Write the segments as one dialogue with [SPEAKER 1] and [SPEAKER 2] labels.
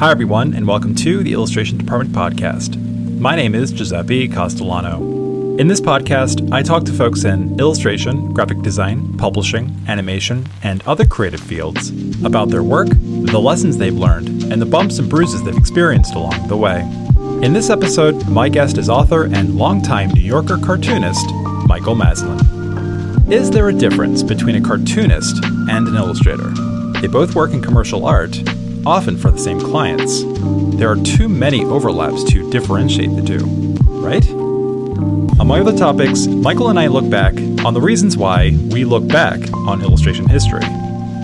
[SPEAKER 1] Hi, everyone, and welcome to the Illustration Department podcast. My name is Giuseppe Castellano. In this podcast, I talk to folks in illustration, graphic design, publishing, animation, and other creative fields about their work, the lessons they've learned, and the bumps and bruises they've experienced along the way. In this episode, my guest is author and longtime New Yorker cartoonist, Michael Maslin. Is there a difference between a cartoonist and an illustrator? They both work in commercial art, often for the same clients. There are too many overlaps to differentiate the two, right? Among other topics, Michael and I look back on the reasons why we look back on illustration history.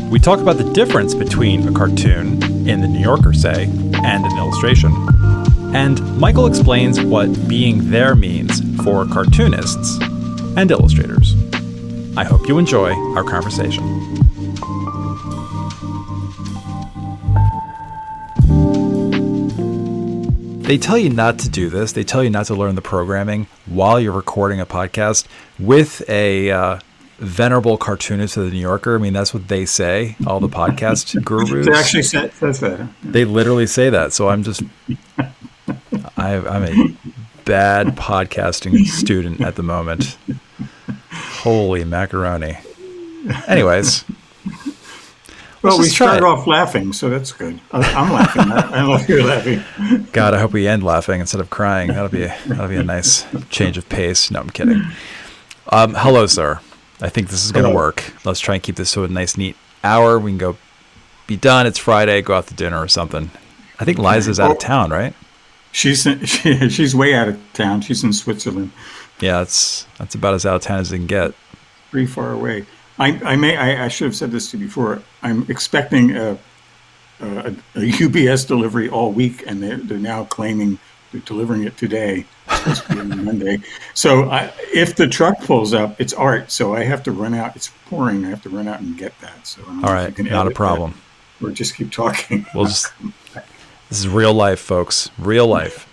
[SPEAKER 1] We talk about the difference between a cartoon, in the New Yorker say, and an illustration. And Michael explains what being there means for cartoonists and illustrators. I hope you enjoy our conversation. They tell you not to do this. They tell you not to learn the programming while you're recording a podcast with a venerable cartoonist of the New Yorker. I mean, that's what they say, all the podcast gurus.
[SPEAKER 2] They actually says that.
[SPEAKER 1] They literally say that. So I'm a bad podcasting student at the moment. Holy macaroni. Anyways.
[SPEAKER 2] Well, we started off laughing, so that's good. I'm laughing. I don't know if you're laughing.
[SPEAKER 1] God, I hope we end laughing instead of crying. That'll be a nice change of pace. No, I'm kidding. Hello, sir. I think this is going to work. Let's try and keep this to a nice, neat hour. We can go be done. It's Friday. Go out to dinner or something. I think Liza's out of town, right?
[SPEAKER 2] She's way out of town. She's in Switzerland.
[SPEAKER 1] Yeah, that's about as out of town as it can get.
[SPEAKER 2] Pretty far away. I should have said this to you before. I'm expecting a UPS delivery all week, and they're now claiming they're delivering it today. It's supposed to be on Monday. So if the truck pulls up, it's art. So I have to run out. It's pouring. I have to run out and get that. So
[SPEAKER 1] all right, not a problem.
[SPEAKER 2] Or just keep talking.
[SPEAKER 1] This is real life, folks. Real life.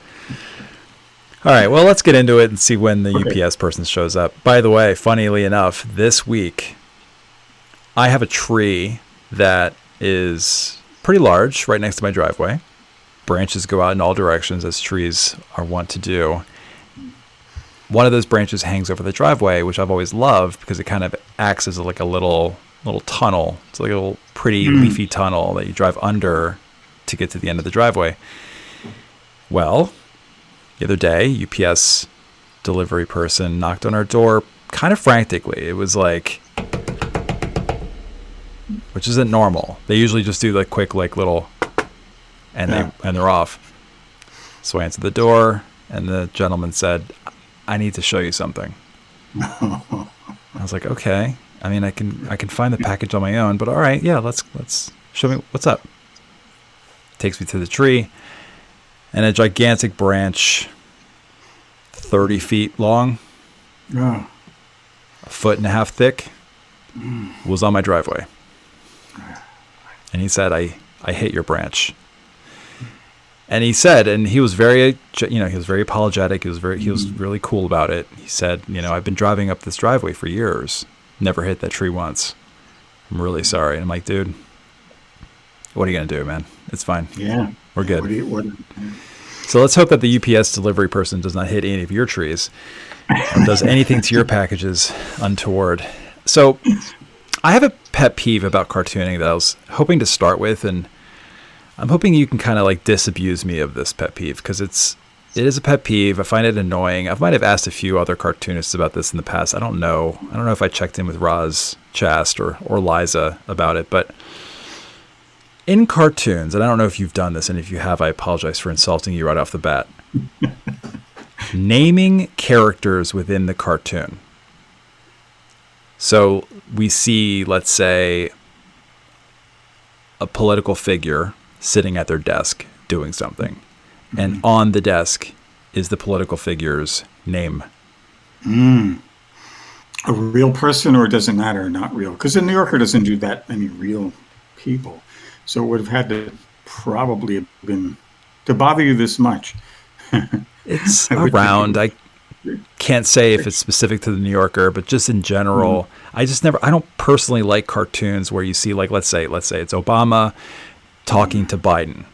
[SPEAKER 1] All right, well, let's get into it and see when the UPS person shows up. By the way, funnily enough, this week, I have a tree that is pretty large right next to my driveway. Branches go out in all directions, as trees are wont to do. One of those branches hangs over the driveway, which I've always loved because it kind of acts as like a little tunnel. It's like a little pretty leafy tunnel that you drive under to get to the end of the driveway. Well, the other day, UPS delivery person knocked on our door kind of frantically. It was like, which isn't normal. They usually just do like quick, like little, and they're off. So I answered the door, and the gentleman said, "I need to show you something." I was like, "Okay. I mean, I can find the package on my own, but all right, yeah, let's show me what's up." Takes me to the tree, and a gigantic branch, 30 feet long, a foot and a half thick, was on my driveway. And he said, I hate your branch. And he said, and he was very, he was very apologetic. He was really cool about it. He said, I've been driving up this driveway for years, never hit that tree once. I'm really sorry. And I'm like, dude, what are you going to do, man? It's fine.
[SPEAKER 2] Yeah.
[SPEAKER 1] We're good. So let's hope that the UPS delivery person does not hit any of your trees or does anything to your packages untoward. So I have a pet peeve about cartooning that I was hoping to start with, and I'm hoping you can kind of like disabuse me of this pet peeve because it is a pet peeve. I find it annoying. I might have asked a few other cartoonists about this in the past. I don't know if I checked in with Chast or Liza about it, but in cartoons, and I don't know if you've done this, and if you have, I apologize for insulting you right off the bat. Naming characters within the cartoon. So we see, let's say, a political figure sitting at their desk doing something. And on the desk is the political figure's name.
[SPEAKER 2] A real person, or does it matter, not real? Because the New Yorker doesn't do that many real people. So it would have had to probably have been to bother you this much.
[SPEAKER 1] It's around. I can't say if it's specific to the New Yorker, but just in general, I don't personally like cartoons where you see, like, let's say it's Obama talking to Biden.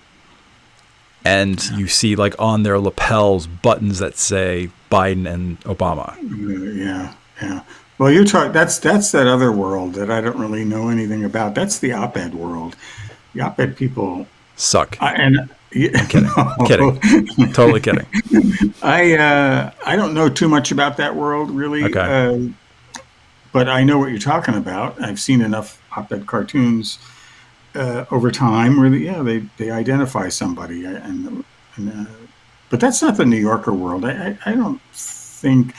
[SPEAKER 1] and you see like on their lapels buttons that say Biden and Obama.
[SPEAKER 2] Yeah, yeah. Well, you're talking. That's that other world that I don't really know anything about. That's the op-ed world. The op-ed people
[SPEAKER 1] Suck.
[SPEAKER 2] I'm
[SPEAKER 1] kidding.
[SPEAKER 2] No.
[SPEAKER 1] I'm kidding. Totally kidding.
[SPEAKER 2] I don't know too much about that world really.
[SPEAKER 1] Okay.
[SPEAKER 2] But I know what you're talking about. I've seen enough op-ed cartoons over time where they identify somebody, but that's not the New Yorker world. I don't think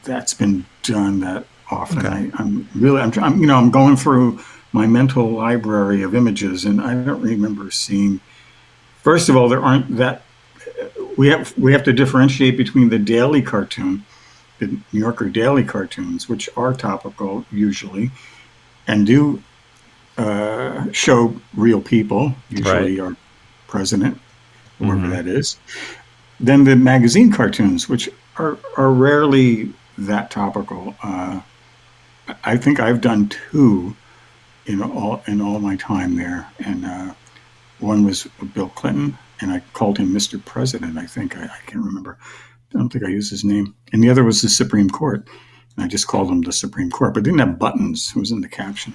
[SPEAKER 2] that's been done that often.
[SPEAKER 1] Okay.
[SPEAKER 2] I'm going through my mental library of images, and I don't remember seeing. First of all, there aren't that. We have to differentiate between the daily cartoon, the New Yorker daily cartoons, which are topical usually, and do show real people, usually our president, whoever that is. Then the magazine cartoons, which are rarely that topical. I think I've done two in all my time there, and one was Bill Clinton, and I called him Mr. President. I think I can't remember. I don't think I used his name. And the other was the Supreme Court. And I just called him the Supreme Court, but didn't have buttons. It was in the caption.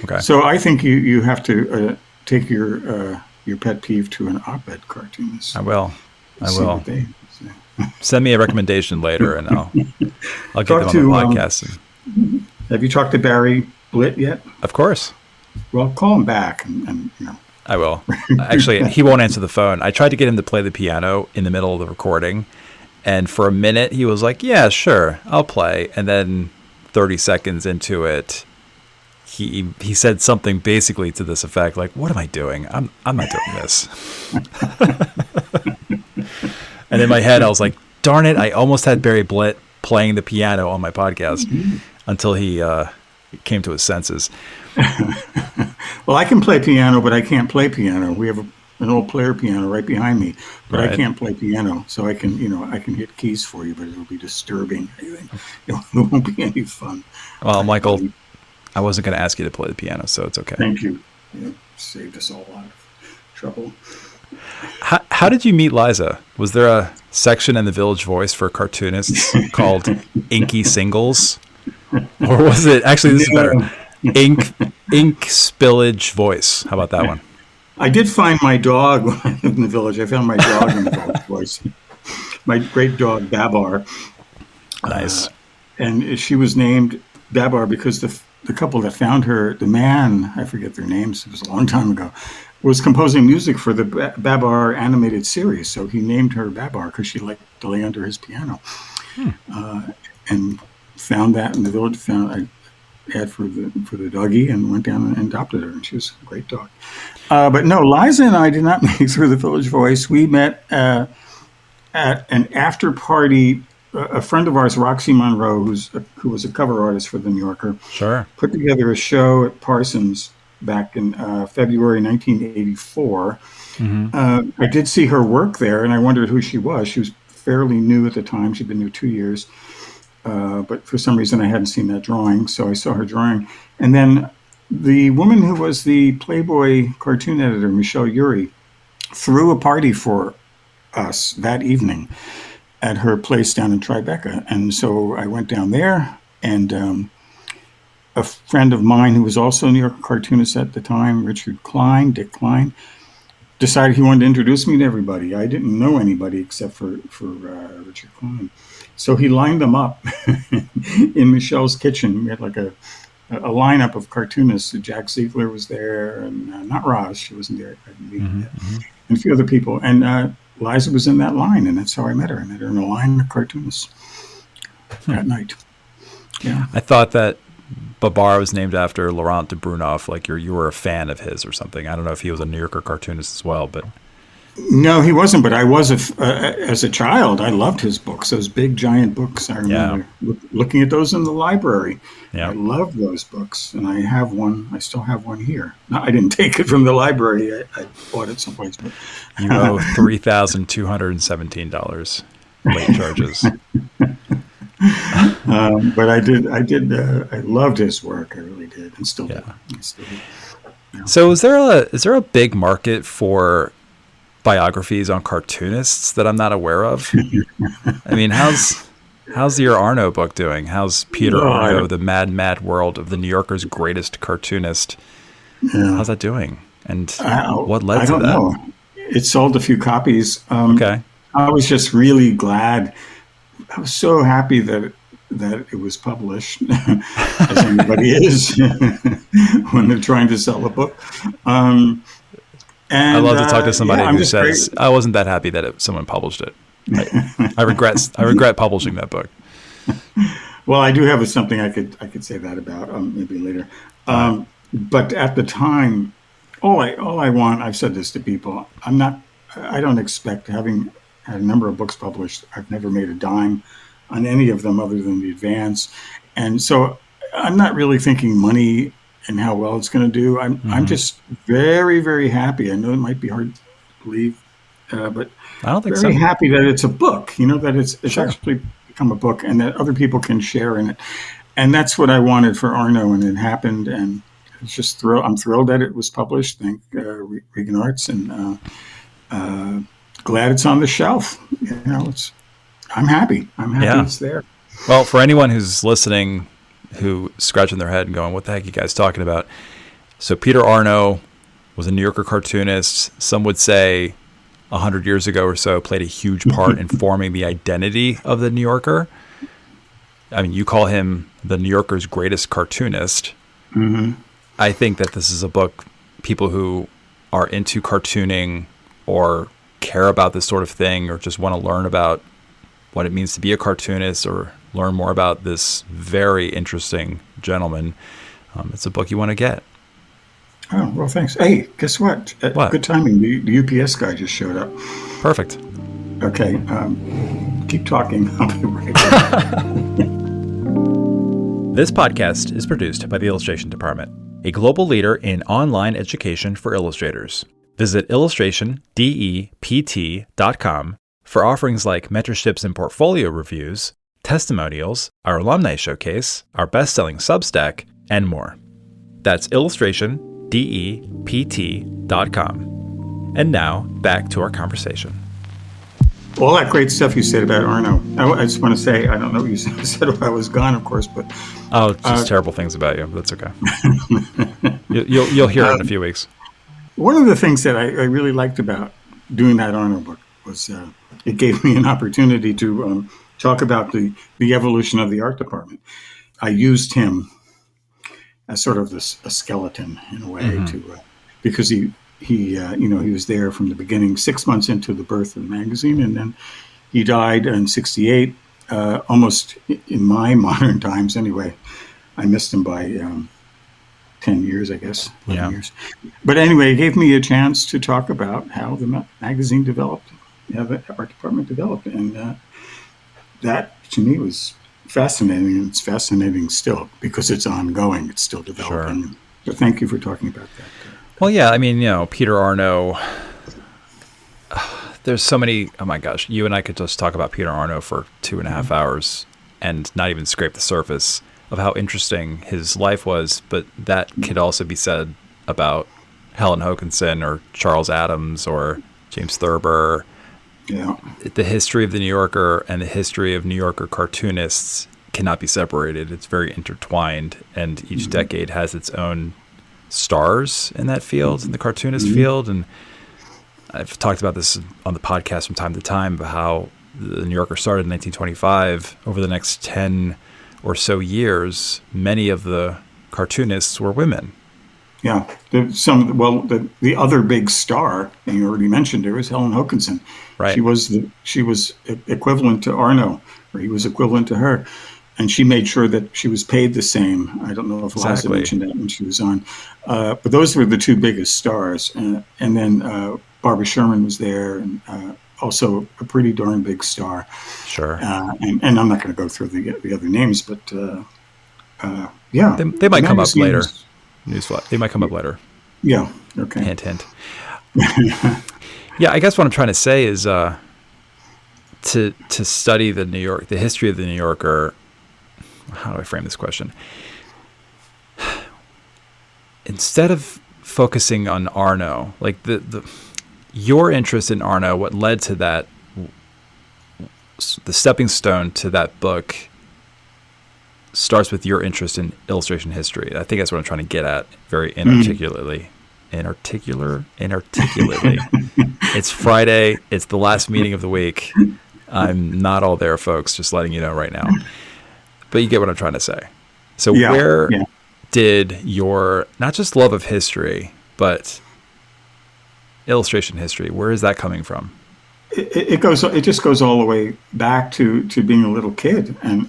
[SPEAKER 2] Okay. So I think you have to take your pet peeve to an op-ed cartoonist.
[SPEAKER 1] I will. Send me a recommendation later, and I'll get them on the podcast.
[SPEAKER 2] Have you talked to Barry Blitt yet?
[SPEAKER 1] Of course.
[SPEAKER 2] Well, call him back, and
[SPEAKER 1] I will. Actually, he won't answer the phone. I tried to get him to play the piano in the middle of the recording, and for a minute he was like, "Yeah, sure, I'll play." And then 30 seconds into it, he said something basically to this effect, like, "What am I doing? I'm not doing this." And in my head, I was like, "Darn it! I almost had Barry Blitt playing the piano on my podcast until he came to his senses."
[SPEAKER 2] Well, I can play piano, but I can't play piano. We have an old player piano right behind me, but I can't play piano. So I can hit keys for you, but it'll be disturbing. It won't be any fun.
[SPEAKER 1] Well, Michael, I wasn't going to ask you to play the piano, so it's okay.
[SPEAKER 2] Thank you. You saved us all a lot of trouble.
[SPEAKER 1] How did you meet Liza? Was there a section in the Village Voice for cartoonists called Inky Singles? Or was it, actually, this is better, Ink Spillage Voice. How about that one?
[SPEAKER 2] I did find my dog when I lived in the village. I found my dog in the Village Voice. My great dog, Babar.
[SPEAKER 1] Nice.
[SPEAKER 2] And she was named Babar because the couple that found her, the man, I forget their names, it was a long time ago, was composing music for the Babar animated series. So he named her Babar because she liked to lay under his piano. And found that in the village, found an ad for the doggie, and went down and adopted her. And she was a great dog. But no, Liza and I did not meet through the Village Voice. We met at an after party. A friend of ours, Roxie Munroe, who was a cover artist for the New Yorker, put together a show at Parsons back in February 1984. I did see her work there, and I wondered who she was. She was fairly new at the time. She'd been there 2 years. But for some reason, I hadn't seen that drawing, so I saw her drawing. And then the woman who was the Playboy cartoon editor, Michelle Urey, threw a party for us that evening at her place down in Tribeca. And so I went down there, and a friend of mine who was also a New York cartoonist at the time, Dick Klein, decided he wanted to introduce me to everybody. I didn't know anybody except for Richard Klein. So he lined them up in Michelle's kitchen. We had like a lineup of cartoonists. Jack Ziegler was there, and not Roz, she wasn't there. And a few other people. And Liza was in that line, and that's how I met her. I met her in a line of cartoonists that night. Yeah.
[SPEAKER 1] I thought that Babar was named after Laurent de Brunhoff, like you were a fan of his or something. I don't know if he was a New Yorker cartoonist as well, but...
[SPEAKER 2] No, he wasn't, but I was, as a child, I loved his books, those big, giant books. I remember looking at those in the library. Yeah. I loved those books, and I have one. I still have one here. No, I didn't take it from the library. I bought it someplace. But
[SPEAKER 1] you owe $3,217 late charges.
[SPEAKER 2] But I loved his work. I really did, and still do.
[SPEAKER 1] So is there a big market for biographies on cartoonists that I'm not aware of? I mean, how's your Arno book doing? How's Peter Arno, the mad world of the New Yorker's greatest cartoonist?
[SPEAKER 2] Yeah.
[SPEAKER 1] How's that doing? And what
[SPEAKER 2] I
[SPEAKER 1] led to
[SPEAKER 2] don't
[SPEAKER 1] that?
[SPEAKER 2] know. It sold a few copies.
[SPEAKER 1] Okay.
[SPEAKER 2] I was just really glad. I was so happy that it was published, as anybody is when they're trying to sell a book. And
[SPEAKER 1] I love to talk to somebody who says,
[SPEAKER 2] great.
[SPEAKER 1] "I wasn't that happy that someone published it." I regret publishing that book.
[SPEAKER 2] Well, I do have something I could say that about maybe later. But at the time, all I want, I've said this to people, I don't expect, having had a number of books published, I've never made a dime on any of them other than the advance. And so I'm not really thinking money and how well it's going to do. I'm just very, very happy. I know it might be hard to believe, but
[SPEAKER 1] I don't think
[SPEAKER 2] very
[SPEAKER 1] so.
[SPEAKER 2] happy that it's a book, that it's
[SPEAKER 1] Sure.
[SPEAKER 2] actually become a book and that other people can share in it. And that's what I wanted for Arno, and it happened. And it's just I'm thrilled that it was published. Thank Regan Arts, and glad it's on the shelf. I'm happy. I'm happy it's there.
[SPEAKER 1] Well, for anyone who's listening, who scratching their head and going, "What the heck are you guys talking about?" So Peter Arno was a New Yorker cartoonist. Some would say 100 years ago or so, played a huge part in forming the identity of the New Yorker. I mean, you call him the New Yorker's greatest cartoonist.
[SPEAKER 2] Mm-hmm.
[SPEAKER 1] I think that this is a book people who are into cartooning or care about this sort of thing, or just want to learn about what it means to be a cartoonist or learn more about this very interesting gentleman. It's a book you want to get.
[SPEAKER 2] Oh, well, thanks. Hey, guess what?
[SPEAKER 1] What?
[SPEAKER 2] Good timing. The UPS guy just showed up.
[SPEAKER 1] Perfect.
[SPEAKER 2] Okay. Keep talking. I'll be right back.
[SPEAKER 1] This podcast is produced by the Illustration Department, a global leader in online education for illustrators. Visit illustrationdept.com for offerings like mentorships and portfolio reviews, testimonials, our alumni showcase, our best-selling Substack, and more. That's illustrationdept.com. And now, back to our conversation.
[SPEAKER 2] All that great stuff you said about Arno. I just want to say, I don't know what you said while I was gone, of course, but...
[SPEAKER 1] Oh, just terrible things about you. That's okay. You'll hear it in a few weeks.
[SPEAKER 2] One of the things that I really liked about doing that Arno book was it gave me an opportunity to talk about the evolution of the art department. I used him as sort of a skeleton in a way, because he was there from the beginning, 6 months into the birth of the magazine, and then he died in '68, almost in my modern times anyway. I missed him by 10 years, I guess, 11 years. But anyway, it gave me a chance to talk about how the magazine developed, how the art department developed. And that, to me, was fascinating. And it's fascinating still because it's ongoing. It's still developing. Sure. So thank you for talking about that.
[SPEAKER 1] Well, yeah, I mean, Peter Arno, there's so many, oh my gosh, you and I could just talk about Peter Arno for 2.5 hours and not even scrape the surface of how interesting his life was, but that could also be said about Helen Hokinson or Charles Addams or James Thurber.
[SPEAKER 2] Yeah.
[SPEAKER 1] The history of the New Yorker and the history of New Yorker cartoonists cannot be separated. It's very intertwined, and each decade has its own stars in that field, in the cartoonist field. And I've talked about this on the podcast from time to time about how the New Yorker started in 1925. Over the next 10 or so years, many of the cartoonists were women.
[SPEAKER 2] Yeah, the other big star, and you already mentioned her, was Helen Hokinson.
[SPEAKER 1] Right.
[SPEAKER 2] She was equivalent to Arno, or he was equivalent to her, and she made sure that she was paid the same. I don't know if Liza mentioned that when she was on, but those were the two biggest stars, and then Barbara Shermund was there, and also a pretty darn big star.
[SPEAKER 1] Sure.
[SPEAKER 2] And I'm not going to go through the other names, but yeah,
[SPEAKER 1] they might come up later. Newsflash. They might come up later.
[SPEAKER 2] Yeah. Okay.
[SPEAKER 1] Hint, hint. Yeah, I guess what I'm trying to say is to study the history of the New Yorker. How do I frame this question? Instead of focusing on Arno, like your interest in Arno, what led to that, the stepping stone to that book starts with your interest in illustration history. I think that's what I'm trying to get at very inarticulately. Inarticulately. It's Friday. It's the last meeting of the week. I'm not all there, folks, just letting you know right now. But you get what I'm trying to say. So where did your, not just love of history, but illustration history, where is that coming from?
[SPEAKER 2] It just goes all the way back to being a little kid. And,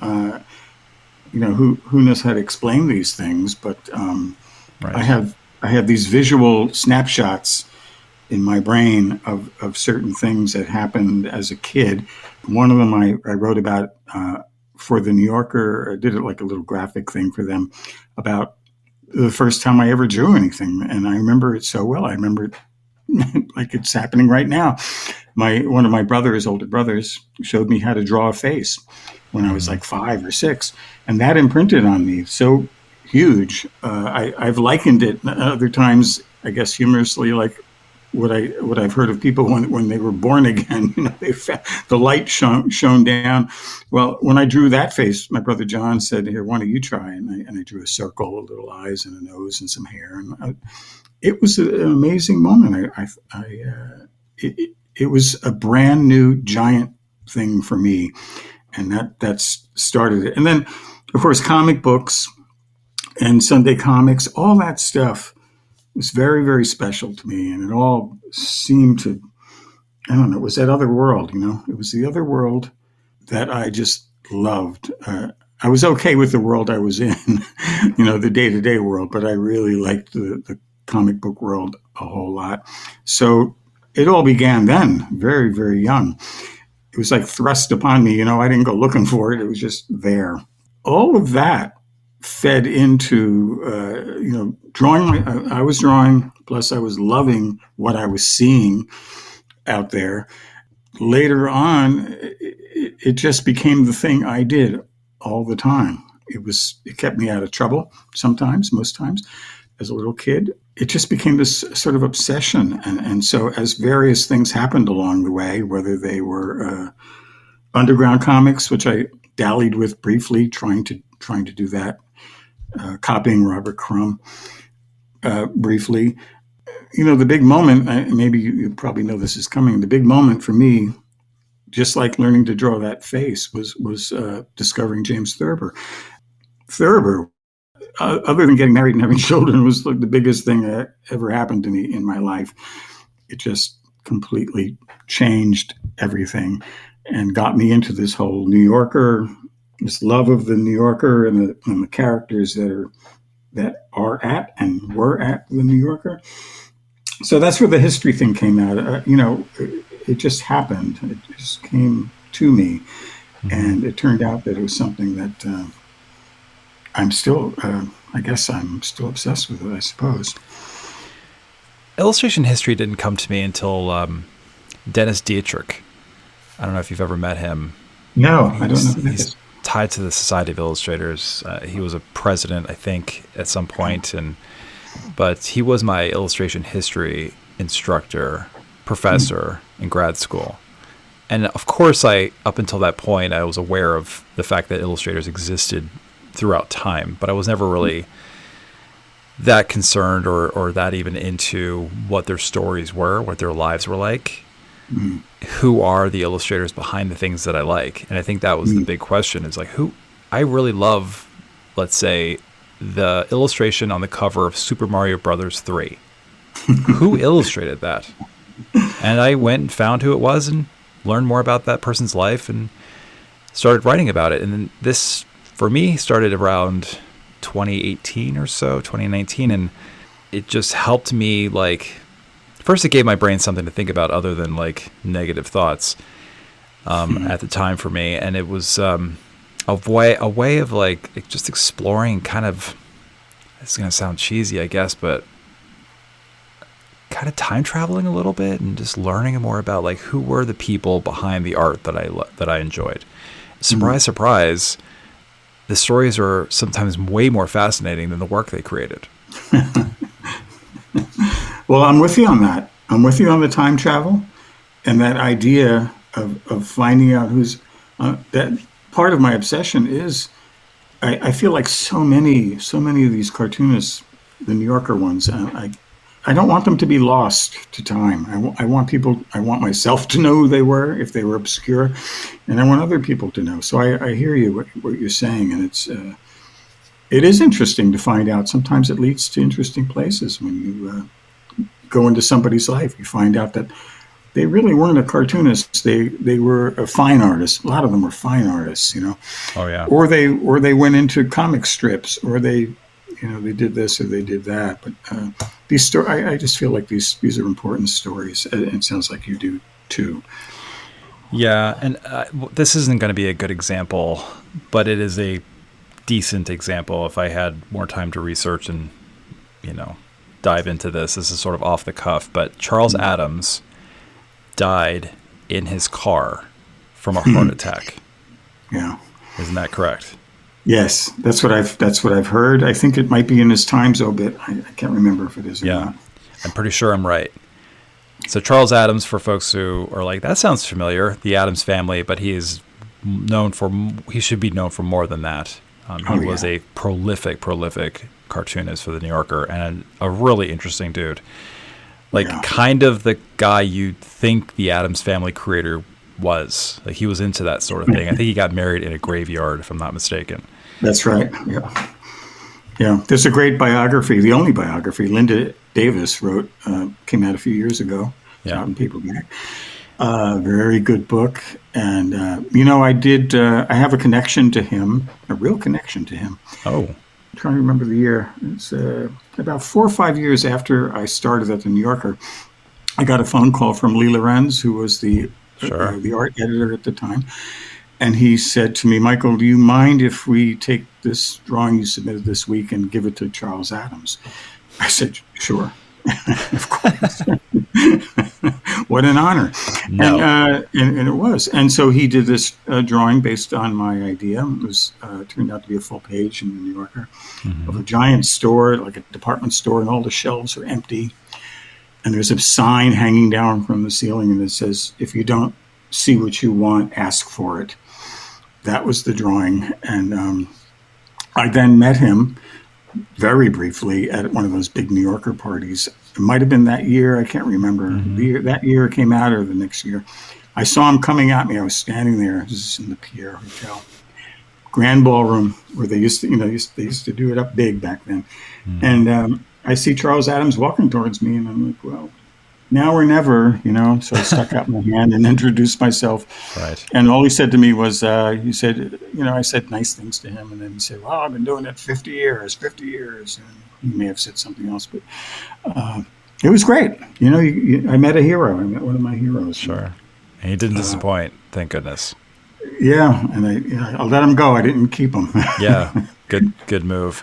[SPEAKER 2] who knows how to explain these things, but right. I have these visual snapshots in my brain of certain things that happened as a kid. One of them I wrote about for the New Yorker. I did it like a little graphic thing for them about the first time I ever drew anything. And I remember it so well. I remember it like it's happening right now. One of my older brothers, showed me how to draw a face when I was like 5 or 6. And that imprinted on me so huge. I've likened it other times, I guess humorously, like what I've heard of people when they were born again. The light shone down. Well, when I drew that face, my brother John said, "Here, why don't you try?" And I drew a circle, little eyes, and a nose, and some hair. And it was an amazing moment. It was a brand new giant thing for me, and that started it. And then, of course, comic books and Sunday comics, all that stuff was very, very special to me. And it all seemed to, I don't know, it was that other world, It was the other world that I just loved. I was okay with the world I was in, the day-to-day world, but I really liked the comic book world a whole lot. So it all began then, very, very young. It was like thrust upon me, I didn't go looking for it. It was just there. All of that fed into, drawing. I was drawing, plus I was loving what I was seeing out there. Later on, it just became the thing I did all the time. It kept me out of trouble sometimes, most times, as a little kid. It just became this sort of obsession. And so as various things happened along the way, whether they were underground comics, which I dallied with briefly, trying to do that, copying Robert Crumb briefly. The big moment, maybe you probably know this is coming, the big moment for me, just like learning to draw that face, was discovering James Thurber. Thurber, other than getting married and having children, was like the biggest thing that ever happened to me in my life. It just completely changed everything and got me into this whole New Yorker, this love of the New Yorker and the characters that are at and were at the New Yorker. So that's where the history thing came out. It just happened. It just came to me, and it turned out that it was something that I'm still obsessed with it, I suppose.
[SPEAKER 1] Illustration history didn't come to me until Dennis Dietrich. I don't know if you've ever met him.
[SPEAKER 2] No, I don't know.
[SPEAKER 1] He's tied to the Society of Illustrators. He was a president, I think, at some point, but he was my illustration history instructor, professor in grad school. And of course, up until that point, I was aware of the fact that illustrators existed throughout time, but I was never really that concerned or that even into what their stories were, what their lives were like. Who are the illustrators behind the things that I like? And I think that was the big question, is like, I really love, let's say, the illustration on the cover of Super Mario Brothers 3. Who illustrated that? And I went and found who it was and learned more about that person's life and started writing about it. And then this, for me, started around 2018 or so, 2019. And it just helped me, first it gave my brain something to think about other than negative thoughts at the time for me. And it was a way of just exploring kind of, it's going to sound cheesy, I guess, but kind of time traveling a little bit and just learning more about who were the people behind the art that I enjoyed. Surprise, surprise, the stories are sometimes way more fascinating than the work they created.
[SPEAKER 2] Well, I'm with you on that. I'm with you on the time travel and that idea of finding out who's that part of my obsession is I feel like so many of these cartoonists, the New Yorker ones, I don't want them to be lost to time. I want myself to know who they were if they were obscure, and I want other people to know. So I hear you what you're saying, and it is interesting to find out. Sometimes it leads to interesting places when you go into somebody's life. You find out that they really weren't a cartoonist. They were a fine artist. A lot of them were fine artists,
[SPEAKER 1] Oh yeah.
[SPEAKER 2] Or they went into comic strips, or they did this or they did that. But these stories, I just feel like these are important stories. It sounds like you do too.
[SPEAKER 1] Yeah, and this isn't going to be a good example, but it is a decent example. If I had more time to research and dive into this is sort of off the cuff. But Charles Addams died in his car from a heart attack.
[SPEAKER 2] Yeah,
[SPEAKER 1] isn't that correct?
[SPEAKER 2] Yes, that's what I've heard. I think it might be in his Times obit. I can't remember if it is or not.
[SPEAKER 1] I'm pretty sure I'm right. So Charles Addams, for folks who are like, that sounds familiar, the Addams family, but he should be known for more than that. He was a prolific cartoonist for the New Yorker and a really interesting dude. Kind of the guy you'd think the Addams family creator was. Like, he was into that sort of thing. I think he got married in a graveyard, if I'm not mistaken.
[SPEAKER 2] That's right. Yeah. There's a great biography, the only biography Linda Davis wrote, came out a few years ago. It's out in paperback. Very good book. And, I have a connection to him, a real connection to him.
[SPEAKER 1] Oh.
[SPEAKER 2] I'm trying to remember the year. It's about 4 or 5 years after I started at the New Yorker. I got a phone call from Lee Lorenz, who was the art editor at the time. And he said to me, Michael, do you mind if we take this drawing you submitted this week and give it to Charles Addams? I said, sure. Of course. What an honor.
[SPEAKER 1] No.
[SPEAKER 2] And it was. And so he did this drawing based on my idea. It was turned out to be a full page in the New Yorker of a giant store, like a department store, and all the shelves are empty. And there's a sign hanging down from the ceiling, and it says, if you don't see what you want, ask for it. That was the drawing. And I then met him very briefly at one of those big New Yorker parties. It might have been that year. I can't remember. That year it came out or the next year. I saw him coming at me. I was standing there. This is in the Pierre Hotel. Grand ballroom where they used to, they used to do it up big back then. And I see Charles Addams walking towards me, and I'm like, well, now or never, So I stuck out my hand and introduced myself.
[SPEAKER 1] Right.
[SPEAKER 2] And all he said to me was, I said nice things to him. And then he said, well, I've been doing it 50 years. And he may have said something else, but it was great. I met a hero. I met one of my heroes.
[SPEAKER 1] Sure. And he didn't disappoint, thank goodness.
[SPEAKER 2] Yeah. And I let him go. I didn't keep him.
[SPEAKER 1] Yeah. Good move.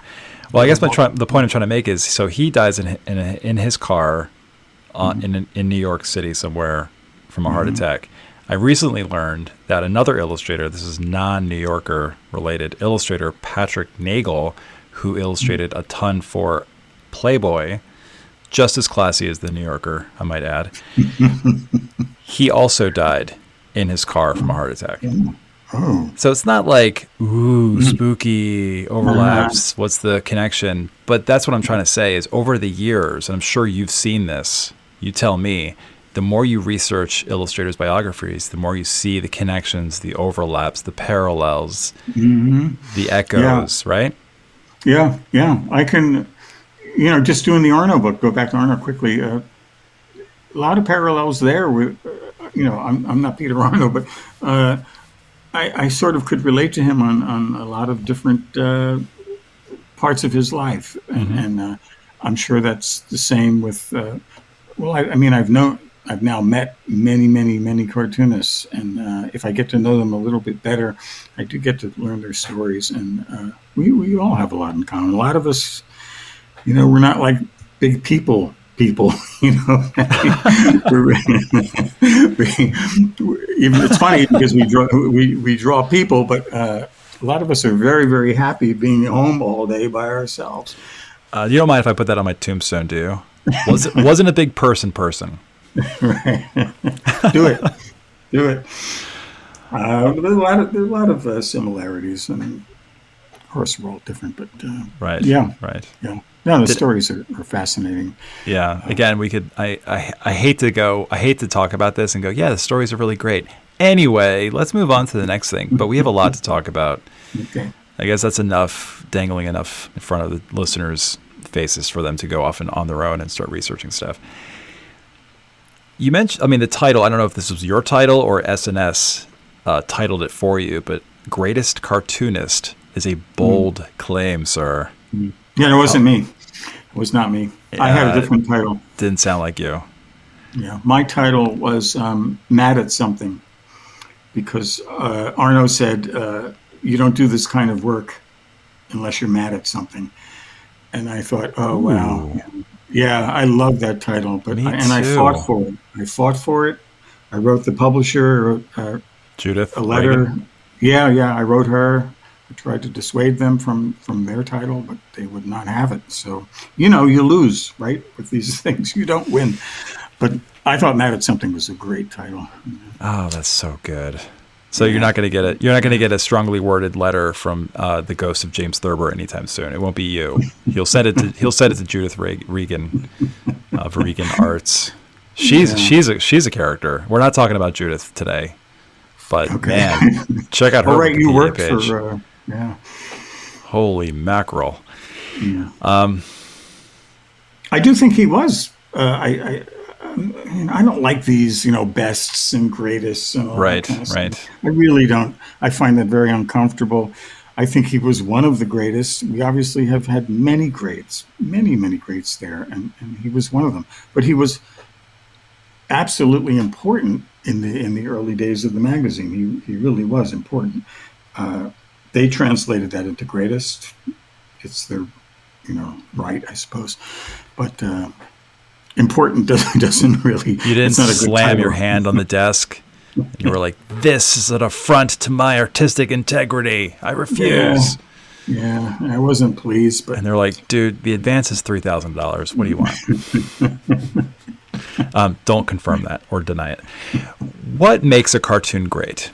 [SPEAKER 1] Well, I guess the point I'm trying to make is, so he dies in his car in New York City somewhere from a heart attack. I recently learned that another illustrator, this is non-New Yorker related, illustrator Patrick Nagel, who illustrated a ton for Playboy, just as classy as the New Yorker, I might add. He also died in his car from a heart attack.
[SPEAKER 2] Oh.
[SPEAKER 1] So it's not like, ooh, spooky, overlaps, what's the connection? But that's what I'm trying to say is, over the years, and I'm sure you've seen this, you tell me, the more you research illustrators' biographies, the more you see the connections, the overlaps, the parallels, the echoes, right?
[SPEAKER 2] Yeah. I can, just doing the Arno book, go back to Arno quickly, a lot of parallels there with, I'm not Peter Arno, but I sort of could relate to him on a lot of different parts of his life. And I'm sure that's the same with, I've now met many cartoonists, and if I get to know them a little bit better, I do get to learn their stories, and we all have a lot in common. A lot of us, we're not like big people, even it's funny because we draw people, but a lot of us are very, very happy being home all day by ourselves.
[SPEAKER 1] You don't mind if I put that on my tombstone, do you? Wasn't a big person.
[SPEAKER 2] Right. Do it. There's a lot of similarities, and of course we're all different, but
[SPEAKER 1] Right.
[SPEAKER 2] Yeah.
[SPEAKER 1] Right.
[SPEAKER 2] Yeah. No, the stories are fascinating.
[SPEAKER 1] Yeah. Again, we could. I hate to talk about this and go, yeah, the stories are really great. Anyway, let's move on to the next thing. But we have a lot to talk about.
[SPEAKER 2] Okay.
[SPEAKER 1] I guess that's dangling enough in front of the listeners' faces for them to go off and on their own and start researching stuff. You mentioned, the title. I don't know if this was your title or SNS titled it for you, but greatest cartoonist is a bold claim, sir.
[SPEAKER 2] Yeah, it wasn't me. It was not me. I had a different title.
[SPEAKER 1] Didn't sound like you.
[SPEAKER 2] Yeah, my title was Mad at Something, because Arno said, you don't do this kind of work unless you're mad at something. And I thought, oh, wow. Yeah, I love that title. But I fought for it. I wrote the publisher
[SPEAKER 1] Judith
[SPEAKER 2] a letter.
[SPEAKER 1] Reagan.
[SPEAKER 2] Yeah, I wrote her. I tried to dissuade them from their title, but they would not have it. So, you lose, right? With these things, you don't win. But I thought Mad at Something was a great title.
[SPEAKER 1] Oh, that's so good. So you're not going to get it. You're not going to get a strongly worded letter from the ghost of James Thurber anytime soon. It won't be you. He'll send it to Judith Regan of Regan Arts. She's a character. We're not talking about Judith today, but man, check out her
[SPEAKER 2] Wikipedia you worked
[SPEAKER 1] page.
[SPEAKER 2] For
[SPEAKER 1] Holy mackerel!
[SPEAKER 2] Yeah. I do think he was. I don't like these, bests and greatest and all that kind of stuff.
[SPEAKER 1] Right.
[SPEAKER 2] I really don't. I find that very uncomfortable. I think he was one of the greatest. We obviously have had many greats, many greats there, and he was one of them. But he was absolutely important in the early days of the magazine. He really was important. They translated that into greatest. It's their, right, I suppose. But important doesn't really.
[SPEAKER 1] You didn't slam your hand on the desk. You were like, "This is an affront to my artistic integrity. I refuse."
[SPEAKER 2] Yeah, I wasn't pleased. But
[SPEAKER 1] and they're like, "Dude, the advance is $3,000. What do you want?" Don't confirm that or deny it. What makes a cartoon great?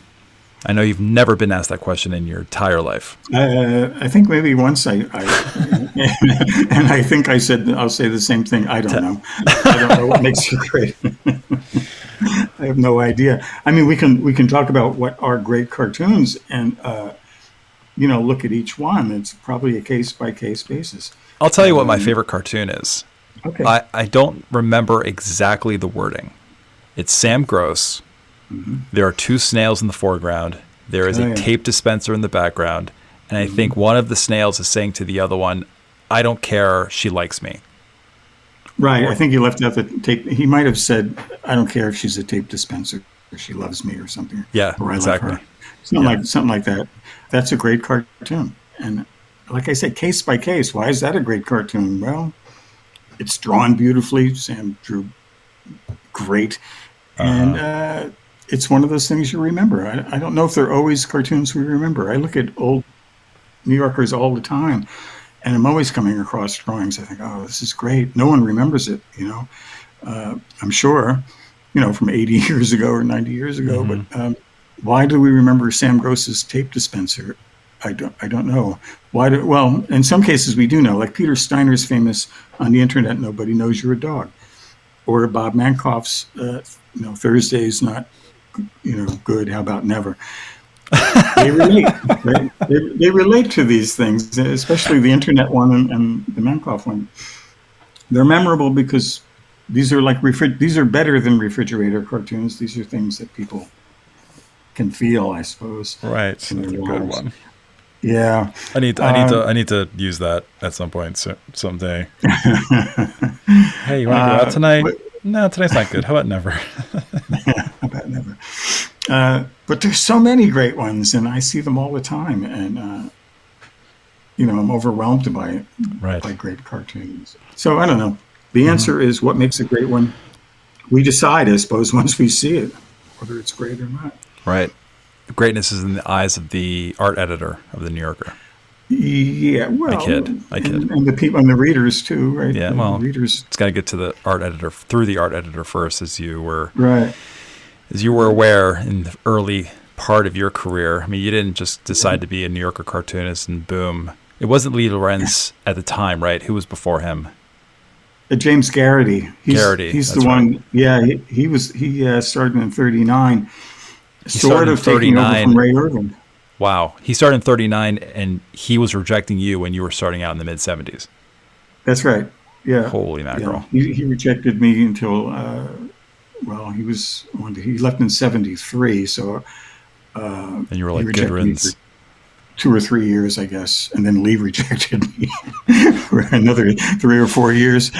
[SPEAKER 1] I know you've never been asked that question in your entire life.
[SPEAKER 2] I think maybe once and I think I said I'll say the same thing. I don't know. I don't know what makes you great. I have no idea. I mean, we can talk about what are great cartoons and look at each one. It's probably a case by case basis.
[SPEAKER 1] I'll tell you what my favorite cartoon is.
[SPEAKER 2] Okay.
[SPEAKER 1] I don't remember exactly the wording. It's Sam Gross. Mm-hmm. There are two snails in the foreground. There is a tape dispenser in the background. And I think one of the snails is saying to the other one, "I don't care, she likes me."
[SPEAKER 2] Right. I think he left out the tape. He might have said, "I don't care if she's a tape dispenser, or she loves me," or something.
[SPEAKER 1] Yeah,
[SPEAKER 2] or
[SPEAKER 1] exactly.
[SPEAKER 2] Love her. Something like that. That's a great cartoon. And like I said, case by case. Why is that a great cartoon? Well, it's drawn beautifully. Sam drew great. And it's one of those things you remember. I don't know if they're always cartoons we remember. I look at old New Yorkers all the time, and I'm always coming across drawings. I think, oh, this is great. No one remembers it, I'm sure, from 80 years ago or 90 years ago. Mm-hmm. But why do we remember Sam Gross's tape dispenser? I don't know. Well, in some cases we do know. Like Peter Steiner's famous on the internet, "Nobody Knows You're a Dog," or Bob Mankoff's, Thursday's not, good. How about never? They relate. They relate to these things, especially the internet one and the Mankoff one. They're memorable because these are these are better than refrigerator cartoons. These are things that people can feel, I suppose.
[SPEAKER 1] Right. That's a good one.
[SPEAKER 2] Yeah.
[SPEAKER 1] I need to use that at some point someday. Hey, you want to go out tonight? No, tonight's not good. How about never?
[SPEAKER 2] How about never? But there's so many great ones, and I see them all the time, and I'm overwhelmed by great cartoons. So I don't know. The answer is, what makes a great one? We decide, I suppose, once we see it, whether it's great or not.
[SPEAKER 1] Right. Greatness is in the eyes of the art editor of the New Yorker.
[SPEAKER 2] Yeah,
[SPEAKER 1] I
[SPEAKER 2] well,
[SPEAKER 1] kid.
[SPEAKER 2] and the people and the readers too, right?
[SPEAKER 1] Yeah,
[SPEAKER 2] The
[SPEAKER 1] well,
[SPEAKER 2] readers,
[SPEAKER 1] it's got to get to the art editor through the art editor first, as you were
[SPEAKER 2] right?
[SPEAKER 1] aware in the early part of your career. I mean, you didn't just decide to be a New Yorker cartoonist and boom. It wasn't Lee Lorenz at the time, right? Who was before him?
[SPEAKER 2] James Garrity. He's the one.
[SPEAKER 1] Right.
[SPEAKER 2] Yeah, he started in '39,
[SPEAKER 1] He started in
[SPEAKER 2] taking over from Ray Irvin.
[SPEAKER 1] Wow. He started in 39 and he was rejecting you when you were starting out in the mid 70s.
[SPEAKER 2] That's right. Yeah.
[SPEAKER 1] Holy mackerel.
[SPEAKER 2] Yeah. He rejected me until, he left in '73. So,
[SPEAKER 1] And you were like, good riddance.
[SPEAKER 2] 2 or 3 years, I guess. And then Lee rejected me for another 3 or 4 years.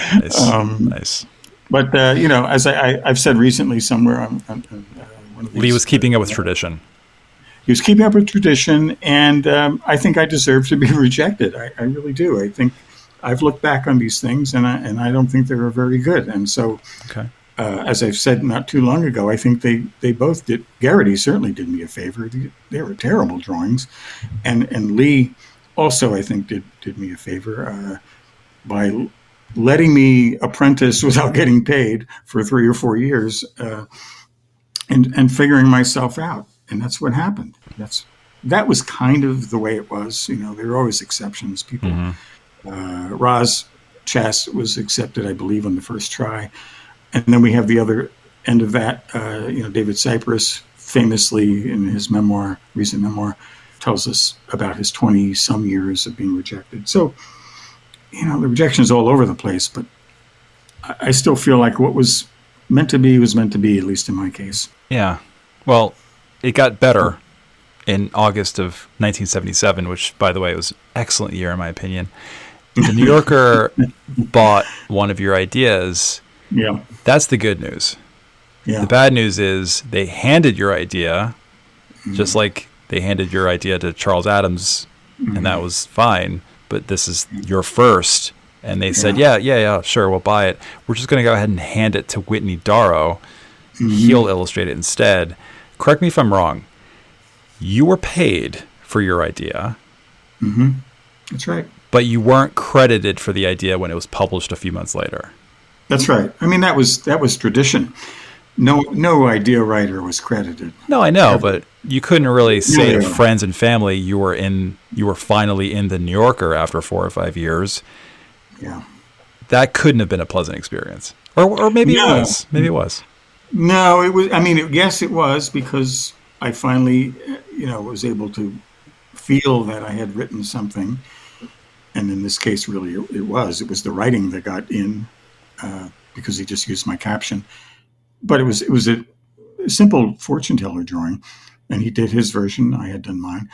[SPEAKER 1] Nice.
[SPEAKER 2] But, as I've said recently somewhere, one of these,
[SPEAKER 1] Lee was keeping up with tradition.
[SPEAKER 2] He was keeping up with tradition, and I think I deserve to be rejected. I really do. I think I've looked back on these things, and I don't think they were very good. And so, as I've said not too long ago, I think they both did. Garrity certainly did me a favor. They were terrible drawings, and Lee also, I think, did me a favor by letting me apprentice without getting paid for 3 or 4 years, and figuring myself out. And that's what happened. That was kind of the way it was. There are always exceptions. People, Chast was accepted, I believe, on the first try. And then we have the other end of that. David Sipress, famously in his recent memoir, tells us about his 20-some years of being rejected. So, the rejection is all over the place. But I still feel like what was meant to be was meant to be, at least in my case.
[SPEAKER 1] Yeah. Well, it got better in August of 1977, which, by the way, was an excellent year in my opinion. The New Yorker bought one of your ideas.
[SPEAKER 2] Yeah.
[SPEAKER 1] That's the good news.
[SPEAKER 2] Yeah.
[SPEAKER 1] The bad news is they handed your idea, just like they handed your idea to Charles Addams, and that was fine. But this is your first. And they said, yeah, sure, we'll buy it. We're just going to go ahead and hand it to Whitney Darrow. He'll illustrate it instead. Correct me if I'm wrong. You were paid for your idea.
[SPEAKER 2] That's right.
[SPEAKER 1] But you weren't credited for the idea when it was published a few months later.
[SPEAKER 2] That's right. I mean, that was tradition. No idea writer was credited.
[SPEAKER 1] No, I know, but you couldn't really say to friends and family you were finally in the New Yorker after 4 or 5 years.
[SPEAKER 2] Yeah.
[SPEAKER 1] That couldn't have been a pleasant experience. Or maybe it was. Maybe it was.
[SPEAKER 2] No, it was. I mean, yes, it was, because I finally, was able to feel that I had written something, and in this case, really, it was the writing that got in, because he just used my caption. But it was a simple fortune teller drawing, and he did his version. I had done mine,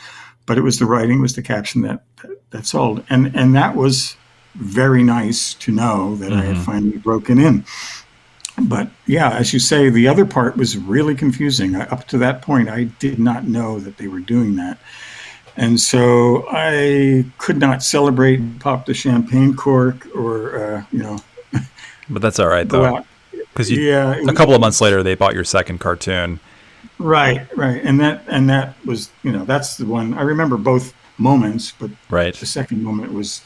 [SPEAKER 2] but it was the writing, was the caption that sold, and that was very nice to know that I had finally broken in. But yeah, as you say, the other part was really confusing. Up to that point, I did not know that they were doing that. And so I could not celebrate, pop the champagne cork, or,
[SPEAKER 1] But that's all right, though. Because a couple of months later, they bought your second cartoon.
[SPEAKER 2] Right. And that was, that's the one. I remember both moments, but the second moment was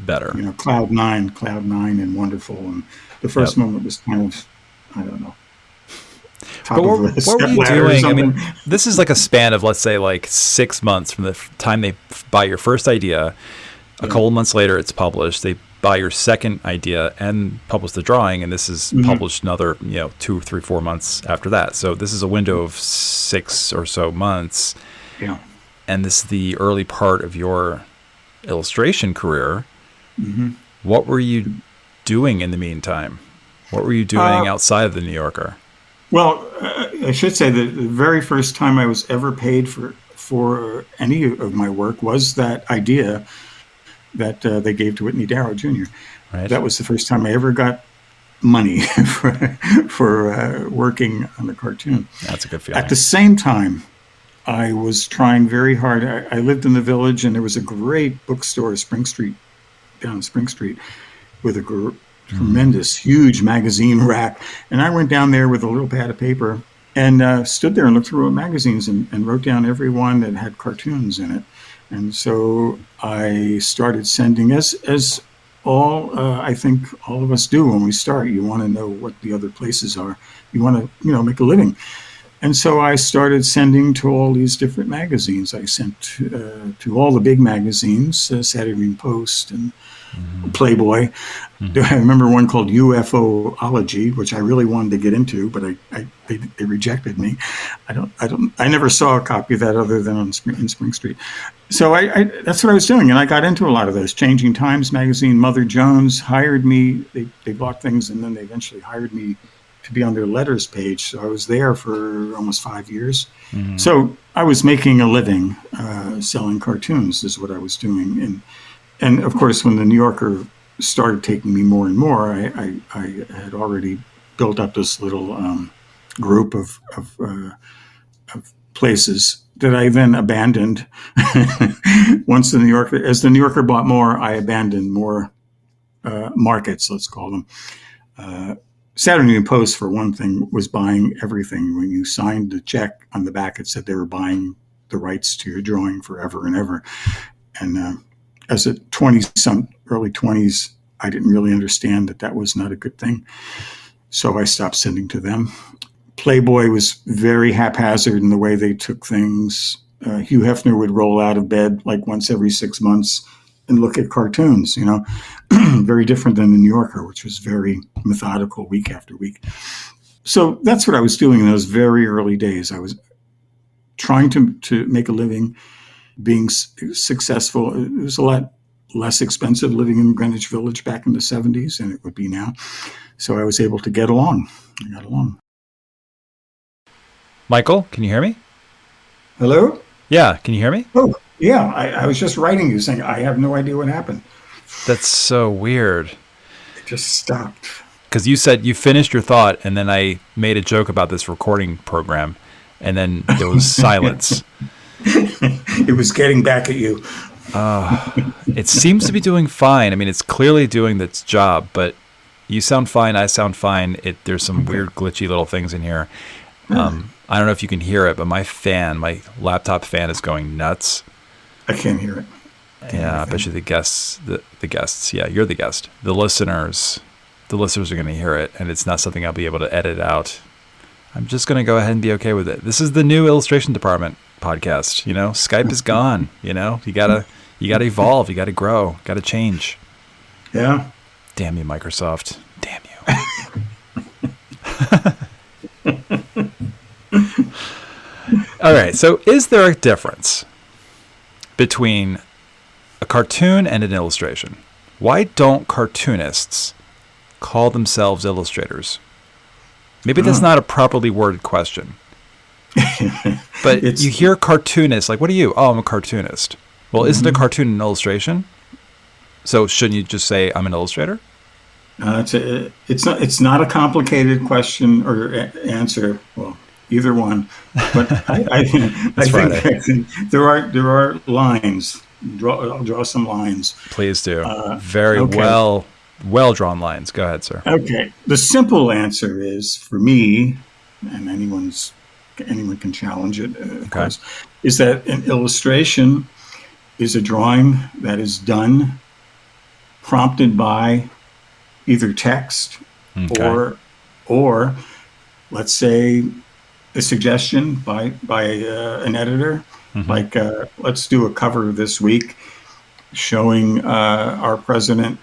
[SPEAKER 1] better.
[SPEAKER 2] Cloud nine and wonderful. And the first moment was kind of, I don't know.
[SPEAKER 1] But what were you doing? I mean, this is like a span of, let's say, like 6 months from the time they buy your first idea. A couple of months later, it's published. They buy your second idea and publish the drawing, and this is published another, 2, 3, 4 months after that. So this is a window of 6 or so months.
[SPEAKER 2] Yeah.
[SPEAKER 1] And this is the early part of your illustration career. What were you doing in the meantime? What were you doing outside of the New Yorker?
[SPEAKER 2] Well, I should say that the very first time I was ever paid for any of my work was that idea that they gave to Whitney Darrow Jr. Right. That was the first time I ever got money for working on the cartoon.
[SPEAKER 1] That's a good feeling.
[SPEAKER 2] At the same time, I was trying very hard. I lived in the Village, and there was a great bookstore, down Spring Street, with a tremendous, huge magazine rack. And I went down there with a little pad of paper and stood there and looked through magazines and wrote down every one that had cartoons in it. And so I started sending, as all I think all of us do when we start. You want to know what the other places are. You want to make a living. And so I started sending to all these different magazines. I sent to all the big magazines, Saturday Evening Post and Playboy. I remember one called UFOlogy, which I really wanted to get into, but they rejected me. I never saw a copy of that other than in Spring Street. So that's what I was doing, and I got into a lot of those. Changing Times magazine, Mother Jones hired me. They bought things, and then they eventually hired me to be on their letters page. So I was there for almost 5 years. So I was making a living selling cartoons is what I was doing. And of course, when the New Yorker started taking me more and more, I had already built up this little group of places that I then abandoned. Once as the New Yorker bought more, I abandoned more markets, let's call them. Saturday Evening Post, for one thing, was buying everything. When you signed the check on the back, it said they were buying the rights to your drawing forever and ever. And as a early 20s, I didn't really understand that was not a good thing. So I stopped sending to them. Playboy was very haphazard in the way they took things. Hugh Hefner would roll out of bed like once every 6 months and look at cartoons, very different than the New Yorker, which was very methodical week after week. So that's what I was doing in those very early days. I was trying to make a living, being successful. It was a lot less expensive living in Greenwich Village back in the 70s than it would be now. So I was able to get along. I got along.
[SPEAKER 1] Michael, can you hear me?
[SPEAKER 2] Hello?
[SPEAKER 1] Yeah, can you hear me?
[SPEAKER 2] Oh, yeah. I was just writing you saying I have no idea what happened.
[SPEAKER 1] That's so weird.
[SPEAKER 2] It just stopped.
[SPEAKER 1] Because you said you finished your thought, and then I made a joke about this recording program, and then there was silence.
[SPEAKER 2] It was getting back at you.
[SPEAKER 1] It seems to be doing fine. I mean, it's clearly doing its job, but you sound fine. I sound fine. There's some weird, glitchy little things in here. I don't know if you can hear it, but my laptop fan is going nuts.
[SPEAKER 2] I can't hear it.
[SPEAKER 1] Yeah, I bet you the guests. Yeah, you're the guest. The listeners are going to hear it, and it's not something I'll be able to edit out. I'm just going to go ahead and be okay with it. This is the new illustration department podcast. Skype is gone. You gotta evolve. You gotta grow. Gotta change.
[SPEAKER 2] Yeah.
[SPEAKER 1] Damn you, Microsoft. Damn you. All right. So, is there a difference between a cartoon and an illustration? Why don't cartoonists call themselves illustrators? Maybe that's not a properly worded question. But you hear cartoonist, like, what are you? Oh, I'm a cartoonist. Well, isn't a cartoon an illustration? So shouldn't you just say I'm an illustrator?
[SPEAKER 2] It's not a complicated question or answer. Well, either one. But I think there are lines. I'll draw some lines.
[SPEAKER 1] Please do. Very okay. Well drawn lines. Go ahead, sir.
[SPEAKER 2] Okay. The simple answer is, for me, and anyone can challenge it, of course, is that an illustration is a drawing that is done prompted by either text or let's say a suggestion by an editor, like let's do a cover this week showing our president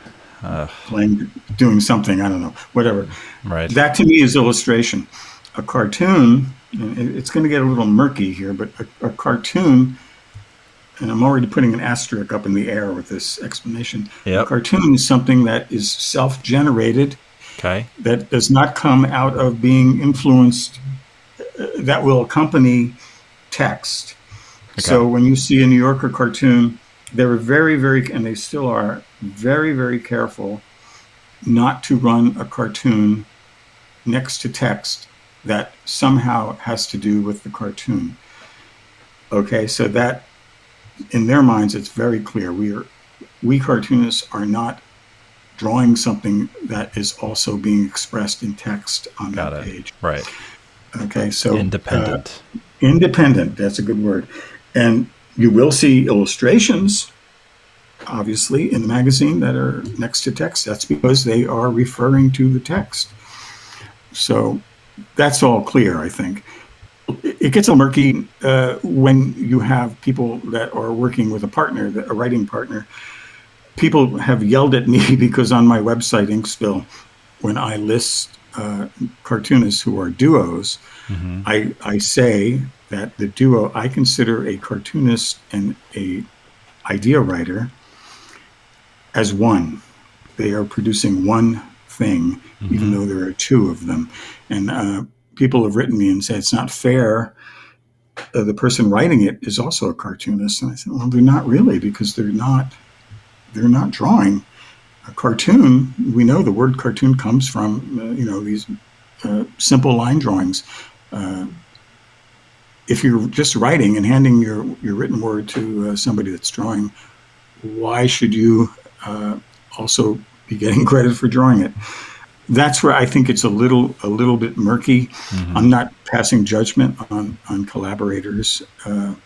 [SPEAKER 2] doing something, I don't know, whatever.
[SPEAKER 1] Right.
[SPEAKER 2] That to me is illustration. A cartoon, it's going to get a little murky here, but a cartoon, and I'm already putting an asterisk up in the air with this explanation.
[SPEAKER 1] Yep.
[SPEAKER 2] A cartoon is something that is self-generated, that does not come out of being influenced, that will accompany text. Okay. So when you see a New Yorker cartoon, they were very, very, and they still are, very, very careful not to run a cartoon next to text that somehow has to do with the cartoon. Okay, so that, in their minds, it's very clear. We cartoonists are not drawing something that is also being expressed in text on that page.
[SPEAKER 1] Right.
[SPEAKER 2] Okay, so
[SPEAKER 1] independent.
[SPEAKER 2] Independent, that's a good word. And You will see illustrations, obviously, in the magazine that are next to text. That's because they are referring to the text. So that's all clear, I think. It gets a little murky when you have people that are working with a writing partner. People have yelled at me because on my website, Inkspill, when I list cartoonists who are duos, I say that the duo, I consider a cartoonist and a idea writer as one. They are producing one thing, even though there are two of them. And people have written me and said it's not fair. The person writing it is also a cartoonist. And I said, well, they're not really, because they're not drawing. A cartoon, we know the word cartoon comes from, these simple line drawings. If you're just writing and handing your written word to somebody that's drawing, why should you also be getting credit for drawing it? That's where I think it's a little bit murky. I'm not passing judgment on collaborators,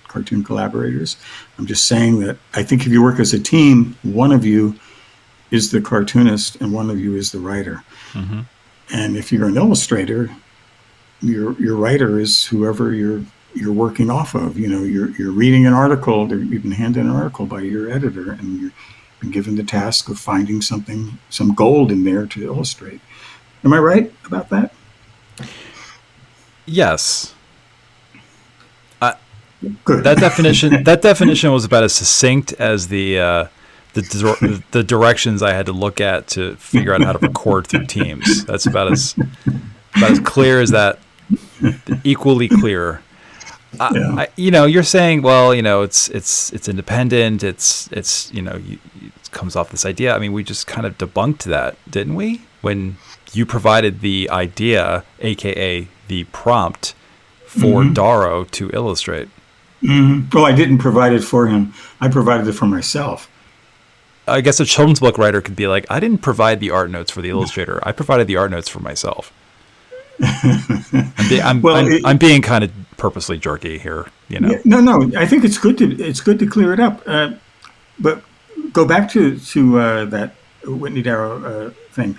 [SPEAKER 2] cartoon collaborators. I'm just saying that I think if you work as a team, one of you is the cartoonist and one of you is the writer. And if you're an illustrator, your writer is whoever you're working off of. You're reading an article, you've been handed an article by your editor, and you're been given the task of finding some gold in there to illustrate. Am I right about that?
[SPEAKER 1] Yes.
[SPEAKER 2] Good.
[SPEAKER 1] That definition was about as succinct as the directions I had to look at to figure out how to record through Teams. That's about as clear as that. Equally clear. You're saying, well, it's independent. It comes off this idea. I mean, we just kind of debunked that, didn't we? When you provided the idea, aka the prompt, for Darrow to illustrate.
[SPEAKER 2] Well, I didn't provide it for him. I provided it for myself.
[SPEAKER 1] I guess a children's book writer could be like, I didn't provide the art notes for the illustrator. I provided the art notes for myself. I'm being kind of purposely jerky here,
[SPEAKER 2] Yeah, no. I think it's good to clear it up. But go back to that Whitney Darrow thing.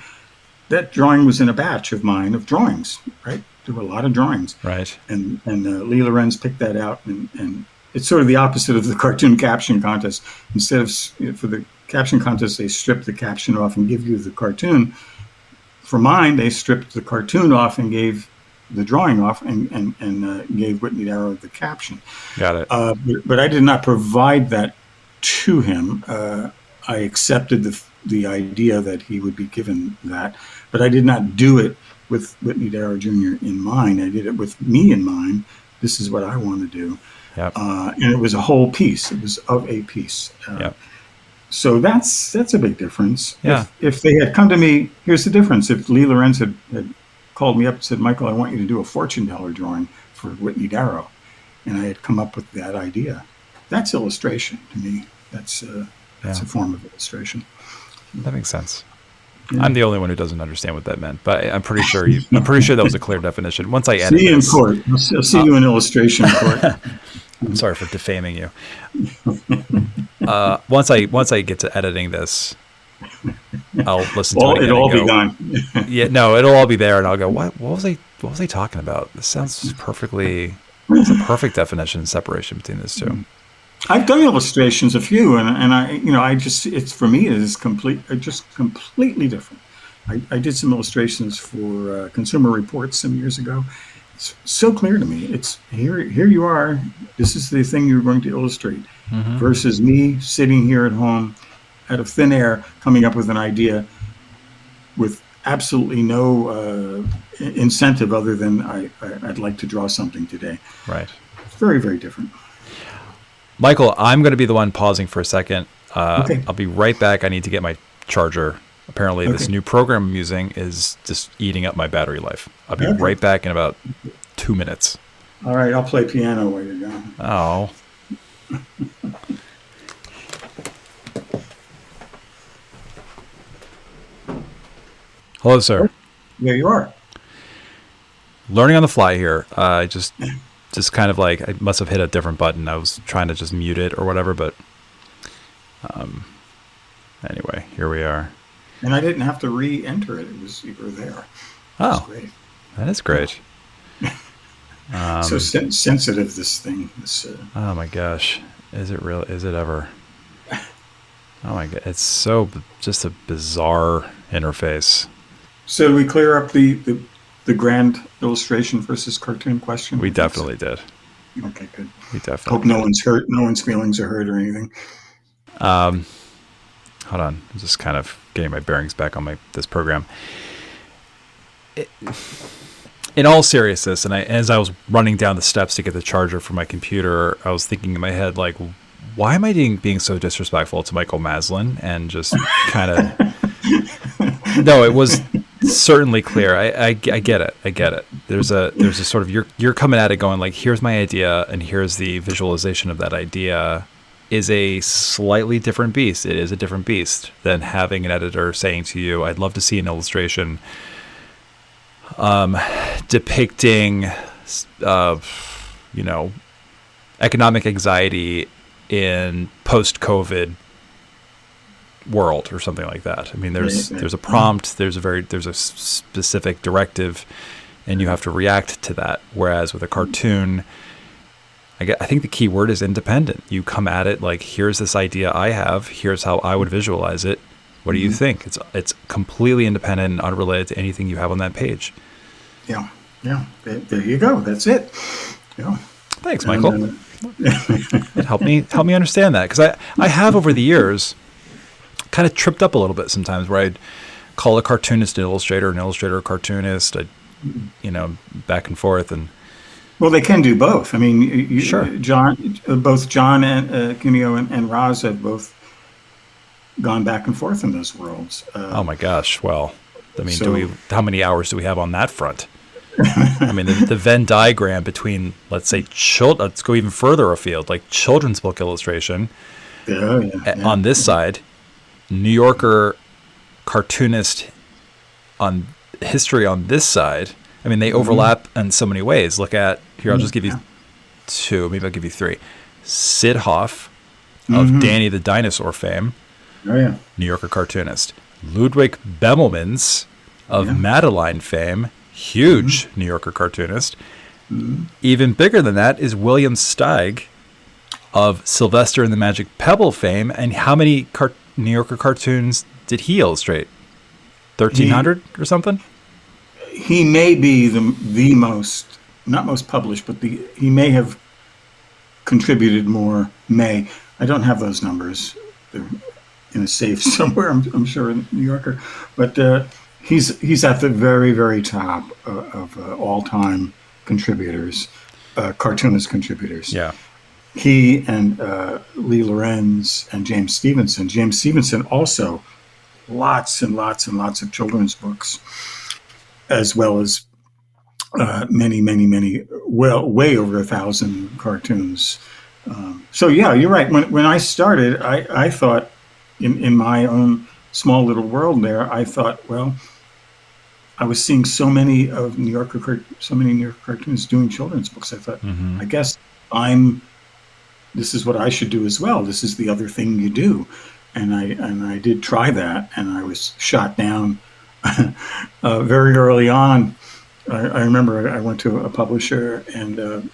[SPEAKER 2] That drawing was in a batch of mine of drawings, right? There were a lot of drawings,
[SPEAKER 1] right?
[SPEAKER 2] And Lee Lorenz picked that out, and it's sort of the opposite of the cartoon caption contest. Instead of for the caption contest, they strip the caption off and give you the cartoon. For mine, they stripped the cartoon off and gave the drawing off and gave Whitney Darrow the caption.
[SPEAKER 1] Got it.
[SPEAKER 2] But I did not provide that to him. I accepted the idea that he would be given that, but I did not do it with Whitney Darrow Jr. in mind. I did it with me in mind. This is what I want to do.
[SPEAKER 1] Yep.
[SPEAKER 2] And it was a whole piece. It was of a piece.
[SPEAKER 1] Yep.
[SPEAKER 2] So that's a big difference.
[SPEAKER 1] Yeah.
[SPEAKER 2] If they had come to me, here's the difference. If Lee Lorenz had called me up and said, Michael, I want you to do a fortune teller drawing for Whitney Darrow, and I had come up with that idea, that's illustration to me. That's a form of illustration.
[SPEAKER 1] That makes sense.
[SPEAKER 2] Yeah.
[SPEAKER 1] I'm the only one who doesn't understand what that meant, but I'm pretty sure that was a clear definition. Once I edit
[SPEAKER 2] see you in court. I'll see you in illustration court.
[SPEAKER 1] I'm sorry for defaming you. Once I get to editing this, I'll listen to it again.
[SPEAKER 2] It'll all be gone.
[SPEAKER 1] Yeah, no, it'll all be there, and I'll go, what was I talking about? This sounds perfectly. It's a perfect definition of separation between these two.
[SPEAKER 2] I've done illustrations, a few, and it's for me it is completely different. I did some illustrations for Consumer Reports some years ago. It's so clear to me. It's here you are. This is the thing you're going to illustrate, versus me sitting here at home out of thin air, coming up with an idea with absolutely no incentive other than I'd like to draw something today.
[SPEAKER 1] Right.
[SPEAKER 2] It's very, very different.
[SPEAKER 1] Michael, I'm going to be the one pausing for a second.
[SPEAKER 2] Okay.
[SPEAKER 1] I'll be right back. I need to get my charger. Apparently, this new program I'm using is just eating up my battery life. I'll be right back in about 2 minutes.
[SPEAKER 2] All right, I'll play piano while you're gone.
[SPEAKER 1] Oh. Hello, sir.
[SPEAKER 2] There you are.
[SPEAKER 1] Learning on the fly here. I just just kind of like I must have hit a different button. I was trying to just mute it or whatever, but anyway, here we are.
[SPEAKER 2] And I didn't have to re-enter it. You were there.
[SPEAKER 1] Oh,
[SPEAKER 2] great.
[SPEAKER 1] That is great.
[SPEAKER 2] So sensitive, this thing.
[SPEAKER 1] Oh my gosh, is it real? Is it ever? Oh my god, it's so just a bizarre interface.
[SPEAKER 2] So we clear up the grand illustration versus cartoon question?
[SPEAKER 1] We definitely did.
[SPEAKER 2] Okay, good.
[SPEAKER 1] We definitely
[SPEAKER 2] hope no one's hurt. No one's feelings are hurt or anything.
[SPEAKER 1] Hold on, I'm just kind of getting my bearings back on this program. In all seriousness, and as I was running down the steps to get the charger for my computer, I was thinking in my head, like, why am I being so disrespectful to Michael Maslin? And just kind of, no, it was certainly clear. I get it. I get it. There's a sort of, you're coming at it going like, here's my idea and here's the visualization of that idea, is a slightly different beast. it is a different beast than having an editor saying to you, I'd love to see an illustration depicting economic anxiety in post-COVID world or something like that. I mean, there's a prompt, there's a specific directive, and you have to react to that. Whereas with a cartoon, I think the key word is independent. You come at it like, here's this idea I have, here's how I would visualize it. What do you think? It's completely independent and unrelated to anything you have on that page.
[SPEAKER 2] Yeah. There you go. That's it. Yeah.
[SPEAKER 1] Thanks, Michael. It helped me understand that, because I have over the years kind of tripped up a little bit sometimes where I'd call a cartoonist an illustrator a cartoonist, back and forth. And
[SPEAKER 2] well, they can do both. I mean,
[SPEAKER 1] sure.
[SPEAKER 2] Both John and Cuneo and Roz have both gone back and forth in those worlds.
[SPEAKER 1] Oh my gosh! Well, I mean, how many hours do we have on that front? I mean, the Venn diagram between, let's say, let's go even further afield, like children's book illustration on this side, New Yorker cartoonist on history on this side. I mean, they overlap in so many ways. Look at here. I'll just give you two. Maybe I'll give you three. Sid Hoff of Danny the Dinosaur fame.
[SPEAKER 2] Oh yeah,
[SPEAKER 1] New Yorker cartoonist. Ludwig Bemelmans of Madeline fame. Huge New Yorker cartoonist. Even bigger than that is William Steig of Sylvester and the Magic Pebble fame. And how many New Yorker cartoons did he illustrate? 1,300 or something?
[SPEAKER 2] He may be the most, not most published, but he may have contributed more. I don't have those numbers. They're in a safe somewhere, I'm sure, in New Yorker. But he's at the very, very top of all-time contributors, cartoonist contributors.
[SPEAKER 1] Yeah.
[SPEAKER 2] He and Lee Lorenz and James Stevenson. James Stevenson also lots and lots and lots of children's books, as well as many, well, way over 1,000 cartoons. So yeah, you're right. When I started, I thought in my own small little world there, I thought, well, I was seeing so many New Yorker cartoons doing children's books. I thought, I guess this is what I should do as well. This is the other thing you do. And I did try that, and I was shot down very early on. I remember I went to a publisher, and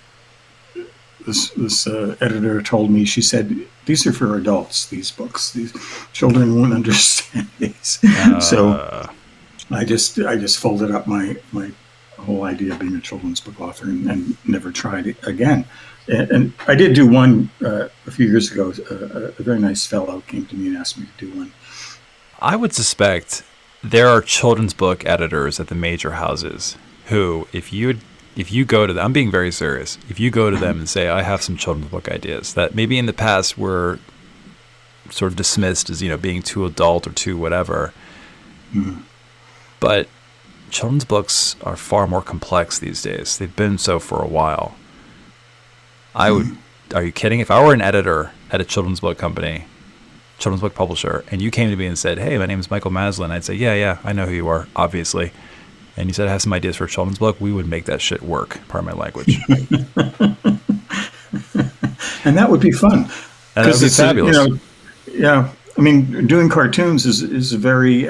[SPEAKER 2] this editor told me, she said, "These are for adults, these books. These children won't understand these." So I just folded up my whole idea of being a children's book author and never tried it again. And I did do one a few years ago. A very nice fellow came to me and asked me to do one.
[SPEAKER 1] I would suspect there are children's book editors at the major houses who, if you go to them, I'm being very serious, if you go to them and say, I have some children's book ideas that maybe in the past were sort of dismissed as, being too adult or too whatever. But children's books are far more complex these days. They've been so for a while. Are you kidding? If I were an editor at a children's book company, children's book publisher, and you came to me and said, "Hey, my name is Michael Maslin," I'd say, yeah, I know who you are, obviously. and you said I have some ideas for a children's book, we would make that shit work. Pardon my language.
[SPEAKER 2] And that would be fun.
[SPEAKER 1] And that would be fabulous.
[SPEAKER 2] Yeah. I mean, doing cartoons is very,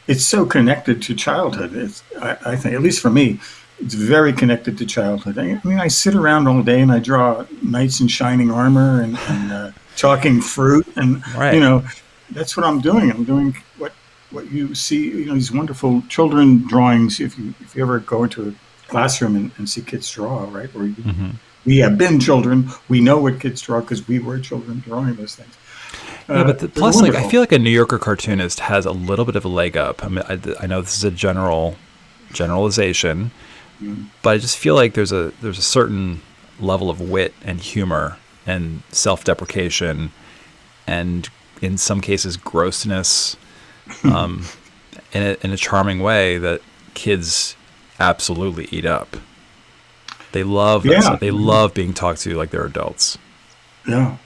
[SPEAKER 2] it's so connected to childhood. I think, at least for me, it's very connected to childhood. I mean, I sit around all day and I draw knights in shining armor and chalking fruit. And, that's what I'm doing. I'm doing what you see, these wonderful children drawings. If you ever go into a classroom and see kids draw, right? Or we have been children. We know what kids draw because we were children drawing those things.
[SPEAKER 1] Yeah, but plus, I feel like a New Yorker cartoonist has a little bit of a leg up. I mean, I know this is a generalization, but I just feel like there's a certain level of wit and humor and self-deprecation, and in some cases grossness, in a charming way that kids absolutely eat up. They love that stuff. They love being talked to like they're adults. Yeah.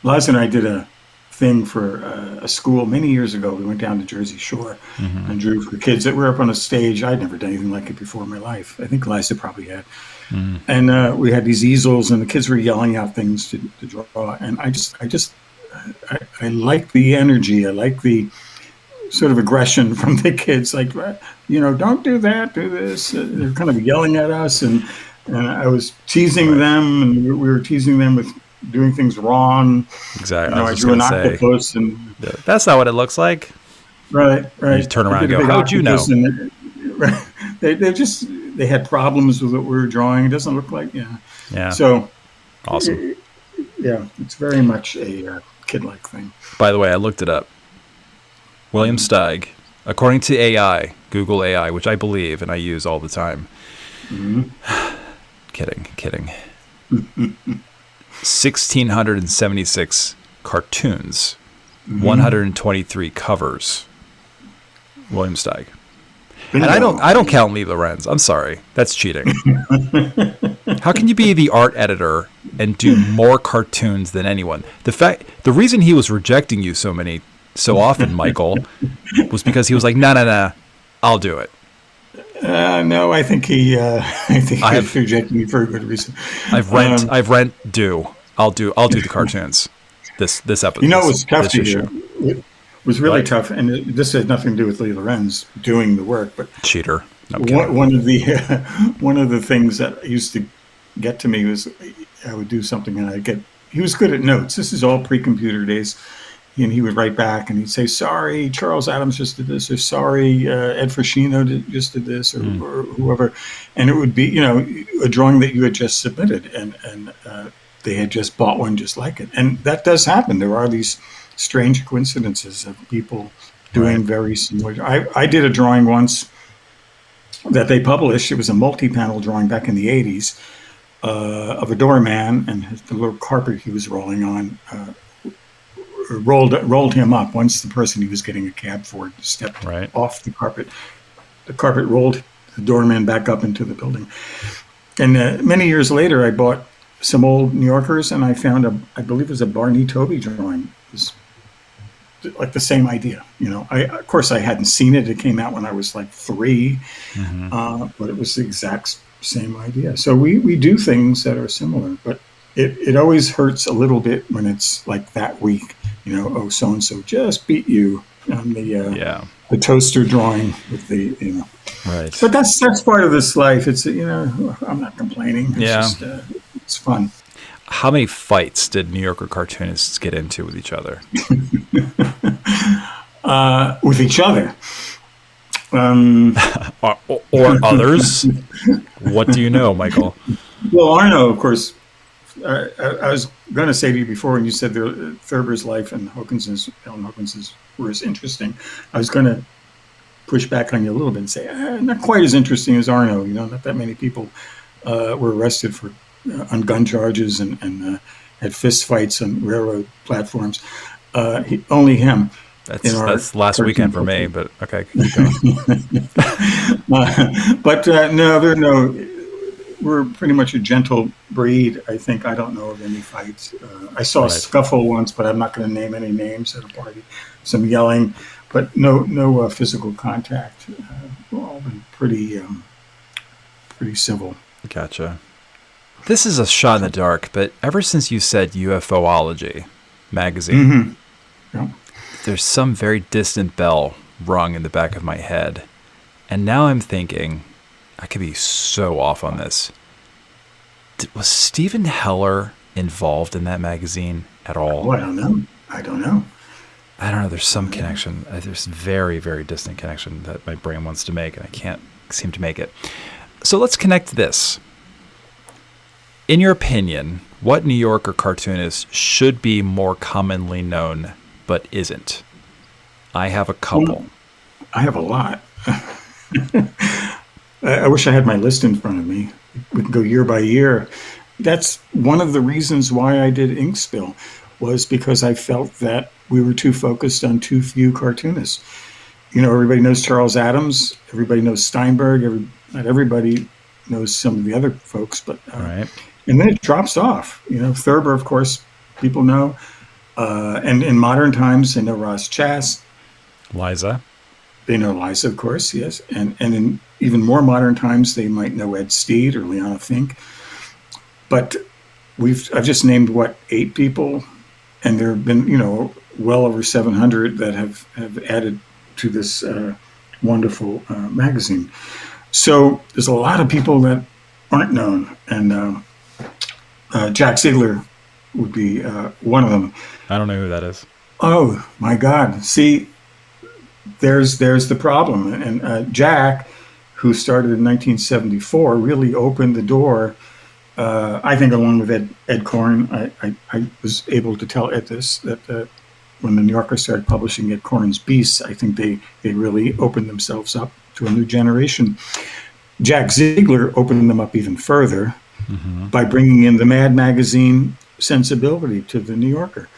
[SPEAKER 2] Liza and I did a thing for a school many years ago. We went down to Jersey Shore and drew for kids that were up on a stage. I'd never done anything like it before in my life. I think Liza probably had. And we had these easels, and the kids were yelling out things to draw. And I like the energy. I like the sort of aggression from the kids. Like, don't do that, do this. They're kind of yelling at us, and I was teasing them, and we were teasing them with doing things wrong.
[SPEAKER 1] Exactly.
[SPEAKER 2] I drew an octopus, and
[SPEAKER 1] that's not what it looks like.
[SPEAKER 2] Right.
[SPEAKER 1] You turn around and go, "How would you know?"
[SPEAKER 2] They had problems with what we were drawing. It doesn't look like,
[SPEAKER 1] Yeah.
[SPEAKER 2] So
[SPEAKER 1] awesome.
[SPEAKER 2] It's very much a kid-like thing.
[SPEAKER 1] By the way, I looked it up. William Steig, according to AI, Google AI, which I believe and I use all the time. Kidding. 1,676 cartoons, 123 covers. William Steig. And I don't count Lee Lorenz. I'm sorry. That's cheating. How can you be the art editor and do more cartoons than anyone? The reason he was rejecting you so often, Michael, was because he was like, no, I'll do it.
[SPEAKER 2] No, I think he was rejecting me for a good reason.
[SPEAKER 1] I've do. I'll do the cartoons. This episode.
[SPEAKER 2] It was tough to do. It was really tough, and this has nothing to do with Lee Lorenz doing the work, but
[SPEAKER 1] cheater.
[SPEAKER 2] One of the things that used to get to me was I would do something and he was good at notes. This is all pre-computer days. And he would write back and he'd say, "Sorry, Charles Addams just did this," or "Sorry, Ed Frascino just did this," or whoever. And it would be, a drawing that you had just submitted, and they had just bought one just like it. And that does happen. There are these strange coincidences of people doing very similar. I did a drawing once that they published. It was a multi-panel drawing back in the 80s of a doorman, and the little carpet he was rolling on rolled him up. Once the person he was getting a cab for stepped off the carpet rolled the doorman back up into the building. And many years later, I bought some old New Yorkers, and I found I believe it was a Barney Toby drawing. It was like the same idea. Of course I hadn't seen it. It came out when I was like 3, but it was the exact same idea. So we do things that are similar, but it always hurts a little bit when it's like that week. So-and-so just beat you on the toaster drawing with the,
[SPEAKER 1] Right.
[SPEAKER 2] But that's part of this life. It's, I'm not complaining. It's just, it's fun.
[SPEAKER 1] How many fights did New Yorker cartoonists get into with each other?
[SPEAKER 2] With each other.
[SPEAKER 1] Or others? What do you know, Michael?
[SPEAKER 2] Well, Arno, of course, I was going to say to you before when you said Thurber's life and Helen Hokinson's were as interesting. I was going to push back on you a little bit and say, not quite as interesting as Arno. Not that many people were arrested on gun charges and had fist fights on railroad platforms. Only him.
[SPEAKER 1] That's last weekend for me, but okay, keep going.
[SPEAKER 2] No, we're pretty much a gentle breed. I think I don't know of any fights. I saw a scuffle once, but I'm not going to name any names at a party. Some yelling, but no physical contact. all been pretty civil.
[SPEAKER 1] Gotcha. This is a shot in the dark, but ever since you said UFOlogy magazine,
[SPEAKER 2] Yeah.
[SPEAKER 1] there's some very distant bell rung in the back of my head. And now I'm thinking, I could be so off on this. Was Stephen Heller involved in that magazine at all?
[SPEAKER 2] Oh, I don't know.
[SPEAKER 1] I don't know. There's some connection. There's very, very distant connection that my brain wants to make, and I can't seem to make it. So let's connect this. In your opinion, what New Yorker cartoonist should be more commonly known but isn't? I have a couple.
[SPEAKER 2] I have a lot. I wish I had my list in front of me. We can go year by year. That's one of the reasons why I did Inkspill, was because I felt that we were too focused on too few cartoonists. Everybody knows Charles Addams. Everybody knows Steinberg. Not everybody knows some of the other folks, but
[SPEAKER 1] Right.
[SPEAKER 2] And then it drops off. Thurber, of course, people know. And in modern times, they know Ross Chast.
[SPEAKER 1] Liza.
[SPEAKER 2] They know Liza, of course, yes. And in even more modern times, they might know Ed Steed or Liana Fink. But I've just named, 8 people, and there have been, well over 700 that have added to this wonderful magazine. So there's a lot of people that aren't known, and Jack Ziegler would be one of them.
[SPEAKER 1] I don't know who that is.
[SPEAKER 2] Oh my God! See, there's the problem, and Jack, who started in 1974, really opened the door. I think, along with Ed Corn, I was able to tell Ed this, that when the New Yorker started publishing Ed Corn's Beasts, I think they really opened themselves up to a new generation. Jack Ziegler opened them up even further by bringing in the Mad Magazine sensibility to the New Yorker.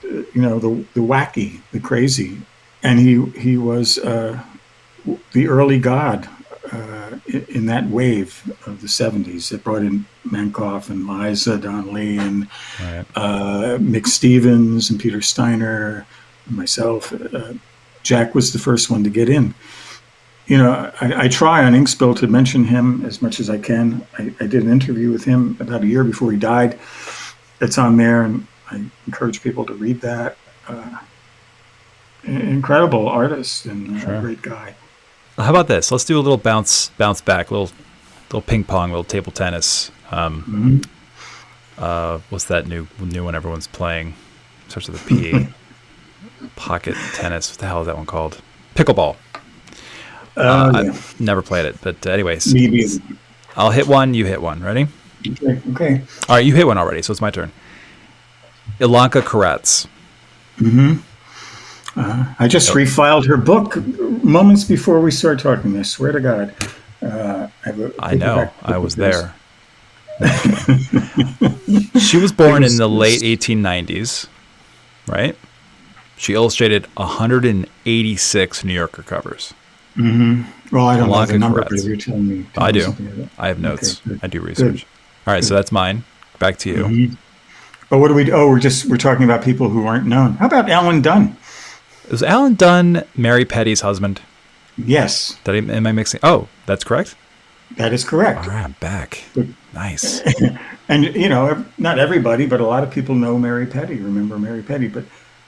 [SPEAKER 2] The wacky, the crazy, and he was the early god in that wave of the 70s that brought in Mankoff and Liza, Donnelly, and Mick Stevens and Peter Steiner, and myself. Jack was the first one to get in. I try on Inkspill to mention him as much as I can. I did an interview with him about a year before he died. It's on there, and I encourage people to read that. Incredible artist and a great guy.
[SPEAKER 1] How about this? Let's do a little bounce back, little ping pong, little table tennis. What's that new one everyone's playing? Starts with a P. Pocket tennis. What the hell is that one called? Pickleball. I've never played it, but anyways. I'll hit one, you hit one. Ready?
[SPEAKER 2] Okay.
[SPEAKER 1] All right, you hit one already, so it's my turn. Ilanka Karatz.
[SPEAKER 2] I just refiled her book moments before we started talking. I swear to God.
[SPEAKER 1] I know. I was there. She was born in the late 1890s, right? She illustrated 186 New Yorker covers.
[SPEAKER 2] Well, I don't know the number,
[SPEAKER 1] Karatz.
[SPEAKER 2] but you're telling me.
[SPEAKER 1] I do. I have notes.
[SPEAKER 2] Okay,
[SPEAKER 1] I do research. All right, so that's mine. Back to you.
[SPEAKER 2] But what do we do? Oh, we're talking about people who aren't known. How about Alan Dunn?
[SPEAKER 1] Was Alan Dunn Mary Petty's husband?
[SPEAKER 2] Yes.
[SPEAKER 1] Am I mixing? Oh, that's correct?
[SPEAKER 2] That is correct.
[SPEAKER 1] All right, I'm back. Nice.
[SPEAKER 2] And, not everybody, but a lot of people know Mary Petty, remember Mary Petty. But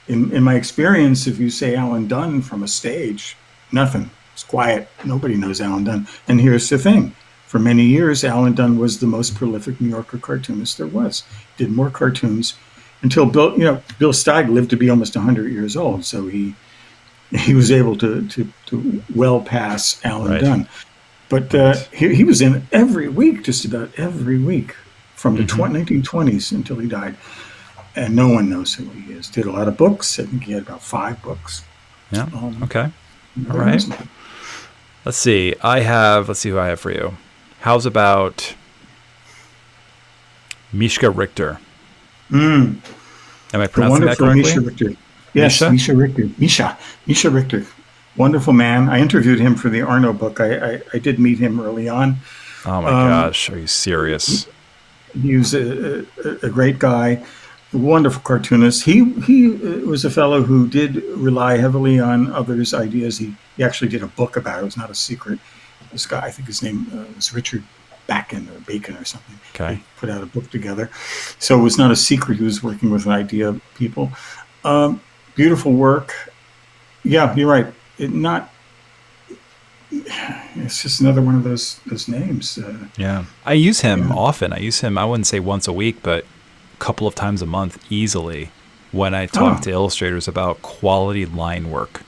[SPEAKER 2] in my experience, if you say Alan Dunn from a stage, nothing. It's quiet. Nobody knows Alan Dunn. And here's the thing. For many years, Alan Dunn was the most prolific New Yorker cartoonist there was. Did more cartoons until Bill Steig lived to be almost 100 years old. So he was able to well pass Alan Dunn. But he was in every week, just about every week, from the 1920s until he died. And no one knows who he is. Did a lot of books. I think he had about 5 books.
[SPEAKER 1] Yeah. Okay. All right. Let's see. Let's see who I have for you. How's about Mishka Richter? Am I pronouncing that correctly?
[SPEAKER 2] Misha Richter. Yes, Misha Richter. Misha Richter. Wonderful man. I interviewed him for the Arno book. I did meet him early on.
[SPEAKER 1] Oh my gosh, are you serious?
[SPEAKER 2] He was a great guy. a wonderful cartoonist. He was a fellow who did rely heavily on others' ideas. He actually did a book about it. It was not a secret. This guy, I think his name was Richard Bacon or something.
[SPEAKER 1] Okay.
[SPEAKER 2] They put out a book together. So it was not a secret. He was working with idea people. Beautiful work. Yeah, you're right. It's just another one of those names.
[SPEAKER 1] Yeah. I use him often. I use him, I wouldn't say once a week, but a couple of times a month easily when I talk to illustrators about quality line work,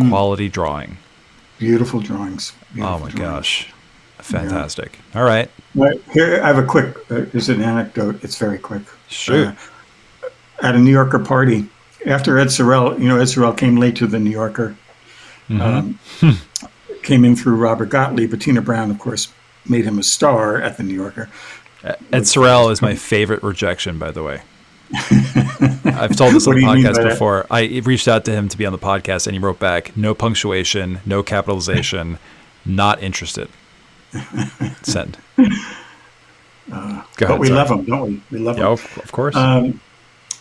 [SPEAKER 1] quality drawing.
[SPEAKER 2] Beautiful drawings.
[SPEAKER 1] Oh my gosh. Fantastic. Yeah. All right.
[SPEAKER 2] Here, I have a quick, here's an anecdote. It's very quick.
[SPEAKER 1] Sure.
[SPEAKER 2] At a New Yorker party, after Ed Sorel, Ed Sorel came late to the New Yorker, came in through Robert Gottlieb, but Tina Brown, of course, made him a star at the New Yorker.
[SPEAKER 1] Ed Sorel is my favorite rejection, by the way. I've told this on the podcast before. I reached out to him to be on the podcast, and he wrote back, no punctuation, no capitalization, not interested. Send. Go ahead,
[SPEAKER 2] but we love him, don't we? We love him.
[SPEAKER 1] Of course.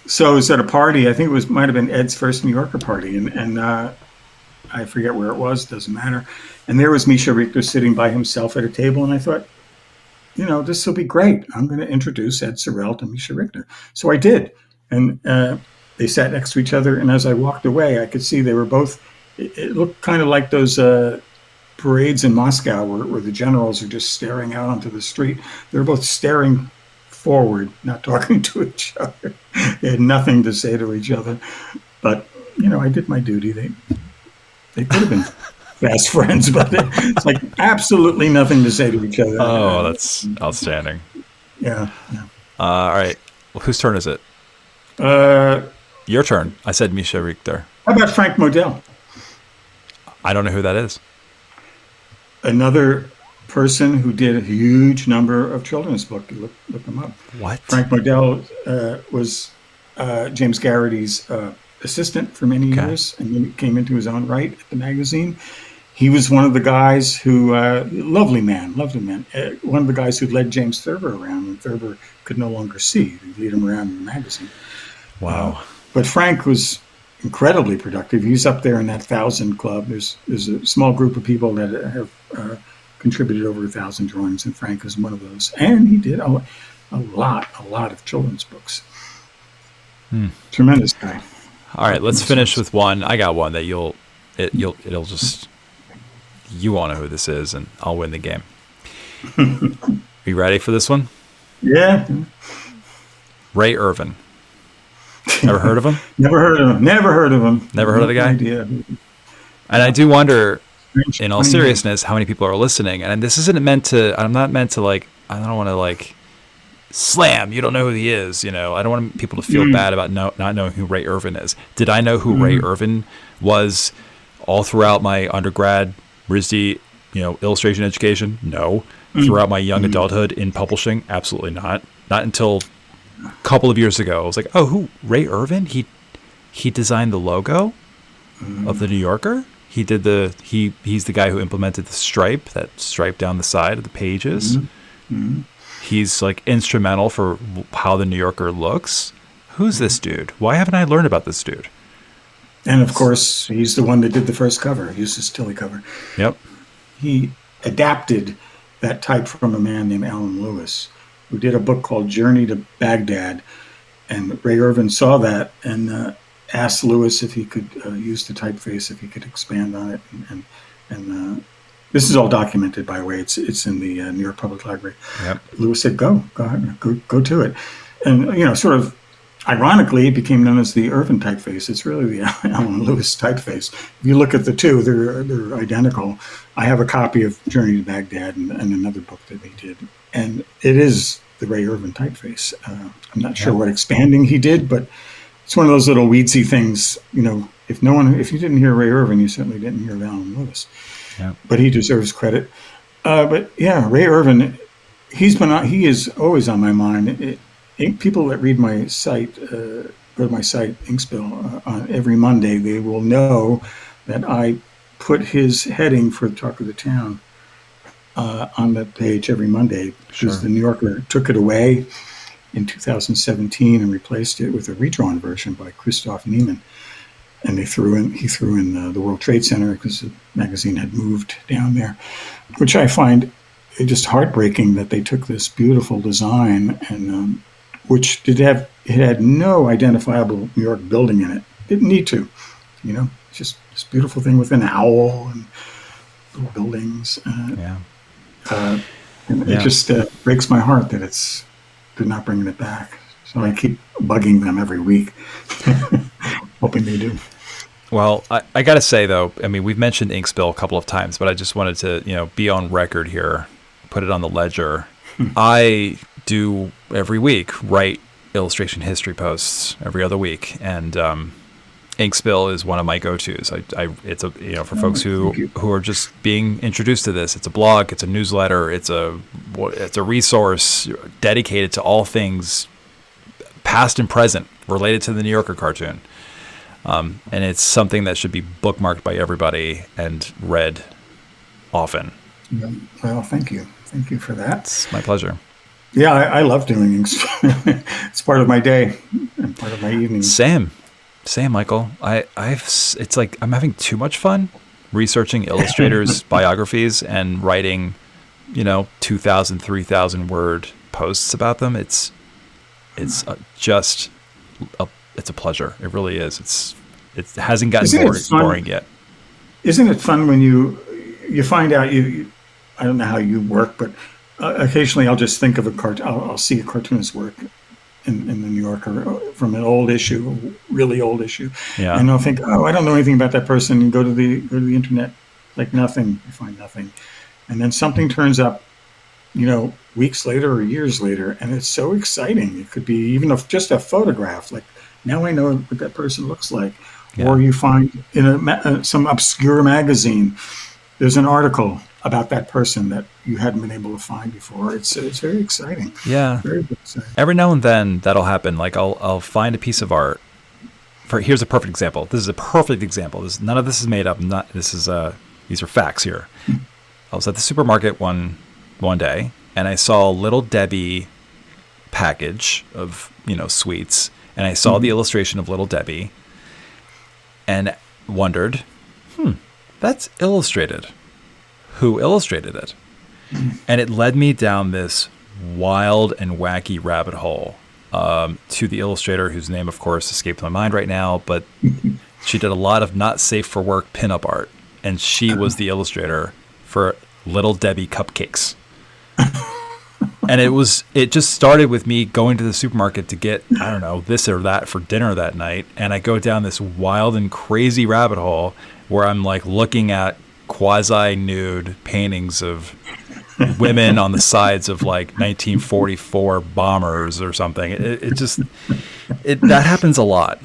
[SPEAKER 2] So it was at a party. I think it might have been Ed's first New Yorker party, and I forget where it was. Doesn't matter. And there was Misha Richter sitting by himself at a table, and I thought, this will be great. I'm going to introduce Ed Sorel to Misha Richter. So I did, and they sat next to each other. And as I walked away, I could see they were both. It looked kind of like those parades in Moscow where the generals are just staring out onto the street. They were both staring forward, not talking to each other. They had nothing to say to each other. But I did my duty. They could have been fast friends, but it's like absolutely nothing to say to each other.
[SPEAKER 1] Oh, that's outstanding.
[SPEAKER 2] Yeah.
[SPEAKER 1] All right. Well, whose turn is it? Your turn. I said Misha Richter.
[SPEAKER 2] How about Frank Modell?
[SPEAKER 1] I don't know who that is.
[SPEAKER 2] Another person who did a huge number of children's books. Look him up.
[SPEAKER 1] What?
[SPEAKER 2] Frank Modell was James Garrity's assistant for many years, and then came into his own right at the magazine. He was one of the guys who, lovely man. One of the guys who led James Thurber around when Thurber could no longer see. He'd lead him around in the magazine.
[SPEAKER 1] Wow.
[SPEAKER 2] But Frank was incredibly productive. He's up there in that 1,000 club. There's a small group of people that have contributed over 1,000 drawings, and Frank is one of those. And he did a lot of children's books. Tremendous guy.
[SPEAKER 1] All right, let's finish with one. I got one that it'll just, you won't know who this is, and I'll win the game. Are you ready for this one?
[SPEAKER 2] Yeah.
[SPEAKER 1] Ray Irvin. Ever heard of him?
[SPEAKER 2] Never heard of him. Never heard of the guy?
[SPEAKER 1] Idea. And I do wonder, in all seriousness, how many people are listening. And this isn't meant to, I'm not meant to I don't want to slam, you don't know who he is. I don't want people to feel bad about not knowing who Ray Irvin is. Did I know who Ray Irvin was all throughout my undergrad RISD, illustration education? No. Throughout my young adulthood in publishing? Absolutely not. Not until a couple of years ago. I was like, oh, who? Ray Irvin? He designed the logo of the New Yorker? He's the guy who implemented that stripe down the side of the pages. He's instrumental for how the New Yorker looks. Who's this dude? Why haven't I learned about this dude?
[SPEAKER 2] And of course, he's the one that did the first cover. He used his Tilly cover.
[SPEAKER 1] Yep.
[SPEAKER 2] He adapted that type from a man named Alan Lewis, who did a book called Journey to Baghdad. And Ray Irvin saw that and asked Lewis if he could use the typeface, if he could expand on it. And this is all documented, by the way. It's in the New York Public Library. Yep. Lewis said, go ahead, go to it. And, sort of ironically, it became known as the Irvin typeface. It's really the Alan Lewis typeface. If you look at the two, they're identical. I have a copy of Journey to Baghdad and another book that he did. And it is the Ray Irvin typeface. I'm not sure what expanding he did, but it's one of those little weedsy things. If you didn't hear Ray Irvin, you certainly didn't hear of Alan Lewis. Yeah. But he deserves credit. But yeah, Ray Irvin, he is always on my mind. People that read my site, go to my site, Inkspill, on every Monday, they will know that I put his heading for Talk of the Town on the page every Monday, because the New Yorker took it away. in 2017 and replaced it with a redrawn version by Christoph Niemann. And he threw in the World Trade Center because the magazine had moved down there, which I find just heartbreaking that they took this beautiful design and which it had no identifiable New York building in it. Didn't need to, just this beautiful thing with an owl and little buildings. It just breaks my heart that they're not bringing it back. So I keep bugging them every week, hoping they do.
[SPEAKER 1] Well, I got to say, though, I mean, we've mentioned ink spill a couple of times, but I just wanted to, be on record here, put it on the ledger. I do every week write illustration history posts every other week, and ink spill is one of my go-tos. It's for folks who are just being introduced to this. It's a blog, it's a newsletter, it's a resource dedicated to all things past and present related to the New Yorker cartoon. And it's something that should be bookmarked by everybody and read often.
[SPEAKER 2] Well, thank you. Thank you for that.
[SPEAKER 1] It's my pleasure.
[SPEAKER 2] Yeah, I love doing things. It's part of my day and part of my evening.
[SPEAKER 1] Same, Michael. It's like I'm having too much fun researching illustrators' biographies and writing, 2,000, 3,000 word posts about them. It's a pleasure. It really is. It hasn't gotten boring yet.
[SPEAKER 2] Isn't it fun when you find out I don't know how you work, but occasionally I'll just think of I'll see a cartoonist work in the New Yorker from an old issue, a really old issue.
[SPEAKER 1] Yeah.
[SPEAKER 2] And I'll think, I don't know anything about that person, and go to the internet, like nothing. I find nothing. And then something turns up, weeks later or years later, and it's so exciting. It could be even just a photograph, like, now I know what that person looks like. Yeah. Or you find in some obscure magazine, there's an article about that person that you hadn't been able to find before. It's very exciting.
[SPEAKER 1] Yeah.
[SPEAKER 2] Very exciting.
[SPEAKER 1] Every now and then that'll happen. Like I'll find a piece of art. Here's a perfect example. This is a perfect example. None of this is made up. These are facts here. I was at the supermarket one day and I saw a Little Debbie package of, sweets. And I saw the illustration of Little Debbie and wondered, that's illustrated. Who illustrated it? And it led me down this wild and wacky rabbit hole to the illustrator whose name, of course, escapes my mind right now, but she did a lot of not safe for work pinup art. And she was the illustrator for Little Debbie cupcakes. And it just started with me going to the supermarket to get, I don't know, this or that for dinner that night. And I go down this wild and crazy rabbit hole where I'm like looking at quasi-nude paintings of women on the sides of like 1944 bombers or something. That happens a lot.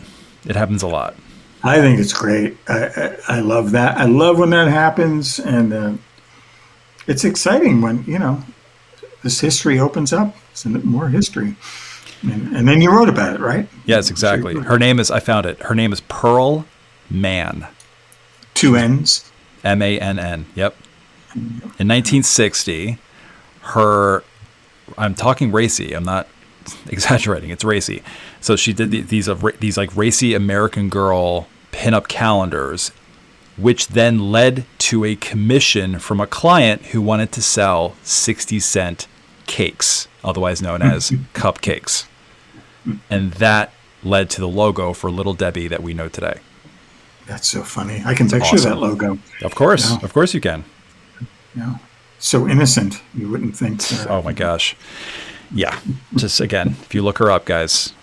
[SPEAKER 1] It happens a lot.
[SPEAKER 2] I think it's great. I love that. I love when that happens. And it's exciting when, this history opens up. It's more history. And then you wrote about it, right?
[SPEAKER 1] Yes, exactly. I found it. Her name is Pearl Mann.
[SPEAKER 2] 2 N's?
[SPEAKER 1] Mann. Yep. In 1960, I'm talking racy. I'm not exaggerating. It's racy. So she did these like racy American Girl pinup calendars, which then led to a commission from a client who wanted to sell 60-cent cakes, otherwise known as cupcakes. And that led to the logo for Little Debbie that we know today.
[SPEAKER 2] That's so funny. I can picture that logo.
[SPEAKER 1] Of course. Yeah. Of course you can.
[SPEAKER 2] Yeah. So innocent. You wouldn't think.
[SPEAKER 1] Oh, my gosh. Yeah. Just, again, if you look her up, guys,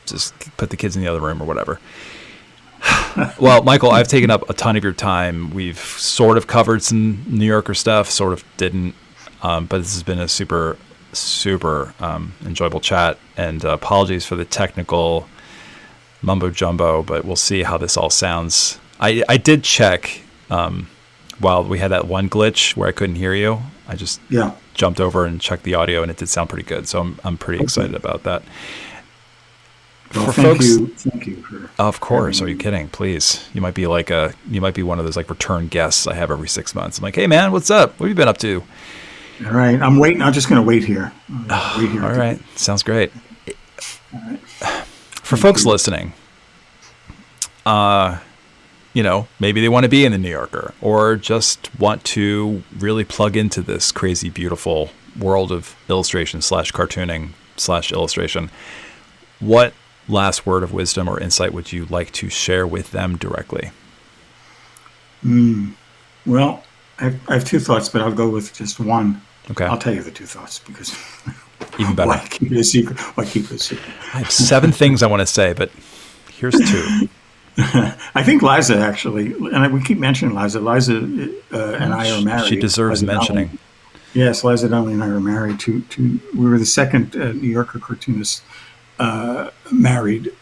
[SPEAKER 1] just put the kids in the other room or whatever. Well, Michael, I've taken up a ton of your time. We've sort of covered some New Yorker stuff, sort of didn't. But this has been a super, super enjoyable chat. And apologies for the technical mumbo jumbo, but we'll see how this all sounds. I did check while we had that one glitch where I couldn't hear you. I just jumped over and checked the audio, and it did sound pretty good. So I'm pretty excited about that.
[SPEAKER 2] Well, thank you for.
[SPEAKER 1] Of course. Are you kidding? Please. You might be one of those like return guests I have every 6 months. I'm like, hey man, what's up? What have you been up to?
[SPEAKER 2] All right. I'm waiting. I'm just going to wait here.
[SPEAKER 1] All right. Sounds great. For folks listening, maybe they want to be in the New Yorker or just want to really plug into this crazy, beautiful world of illustration / cartooning / illustration. What last word of wisdom or insight would you like to share with them directly?
[SPEAKER 2] Well, I have two thoughts, but I'll go with just one.
[SPEAKER 1] Okay.
[SPEAKER 2] I'll tell you the two thoughts because
[SPEAKER 1] even better.
[SPEAKER 2] Why keep it a secret?
[SPEAKER 1] I have 7 things I want to say, but here's 2.
[SPEAKER 2] I think Liza actually, and we keep mentioning Liza. Liza and I are married.
[SPEAKER 1] She deserves
[SPEAKER 2] Liza
[SPEAKER 1] mentioning.
[SPEAKER 2] Donnelly. Yes, Liza Donnelly and I are married. We were the second New Yorker cartoonist married.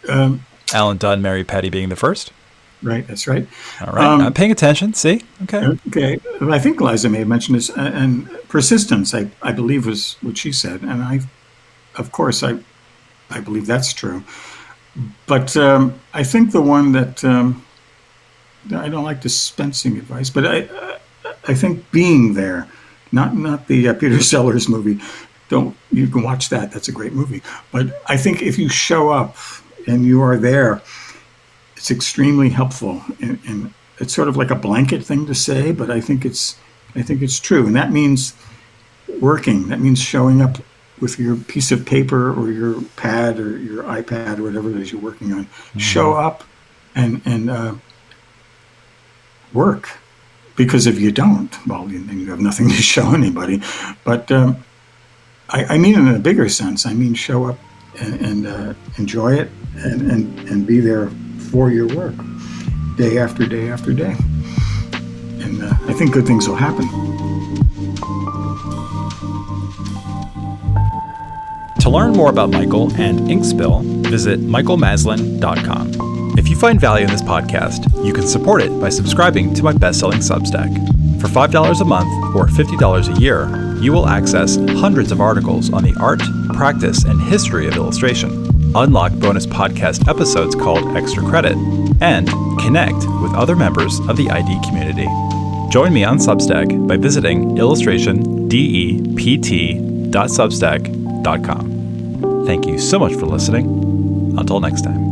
[SPEAKER 1] Alan Dunn, Mary Patty being the first.
[SPEAKER 2] Right, that's right.
[SPEAKER 1] All right, I'm paying attention. See, okay.
[SPEAKER 2] Okay, I think Liza may have mentioned this, and persistence, I believe, was what she said, and I believe that's true. But I think the one that I don't like dispensing advice, but I think being there, not the Peter Sellers movie. You can watch that. That's a great movie. But I think if you show up and you are there, it's extremely helpful, and it's sort of like a blanket thing to say, but I think it's true, and that means working. That means showing up with your piece of paper or your pad or your iPad or whatever it is you're working on. Mm-hmm. Show up and work, because if you don't, well, then you have nothing to show anybody. But I mean, in a bigger sense, I mean show up and enjoy it and be there for your work, day after day after day. And I think good things will happen.
[SPEAKER 1] To learn more about Michael and Inkspill, visit michaelmaslin.com. If you find value in this podcast, you can support it by subscribing to my best-selling Substack. For $5 a month or $50 a year, you will access hundreds of articles on the art, practice, and history of illustration, unlock bonus podcast episodes called Extra Credit, and connect with other members of the ID community. Join me on Substack by visiting illustrationdept.substack.com. Thank you so much for listening. Until next time.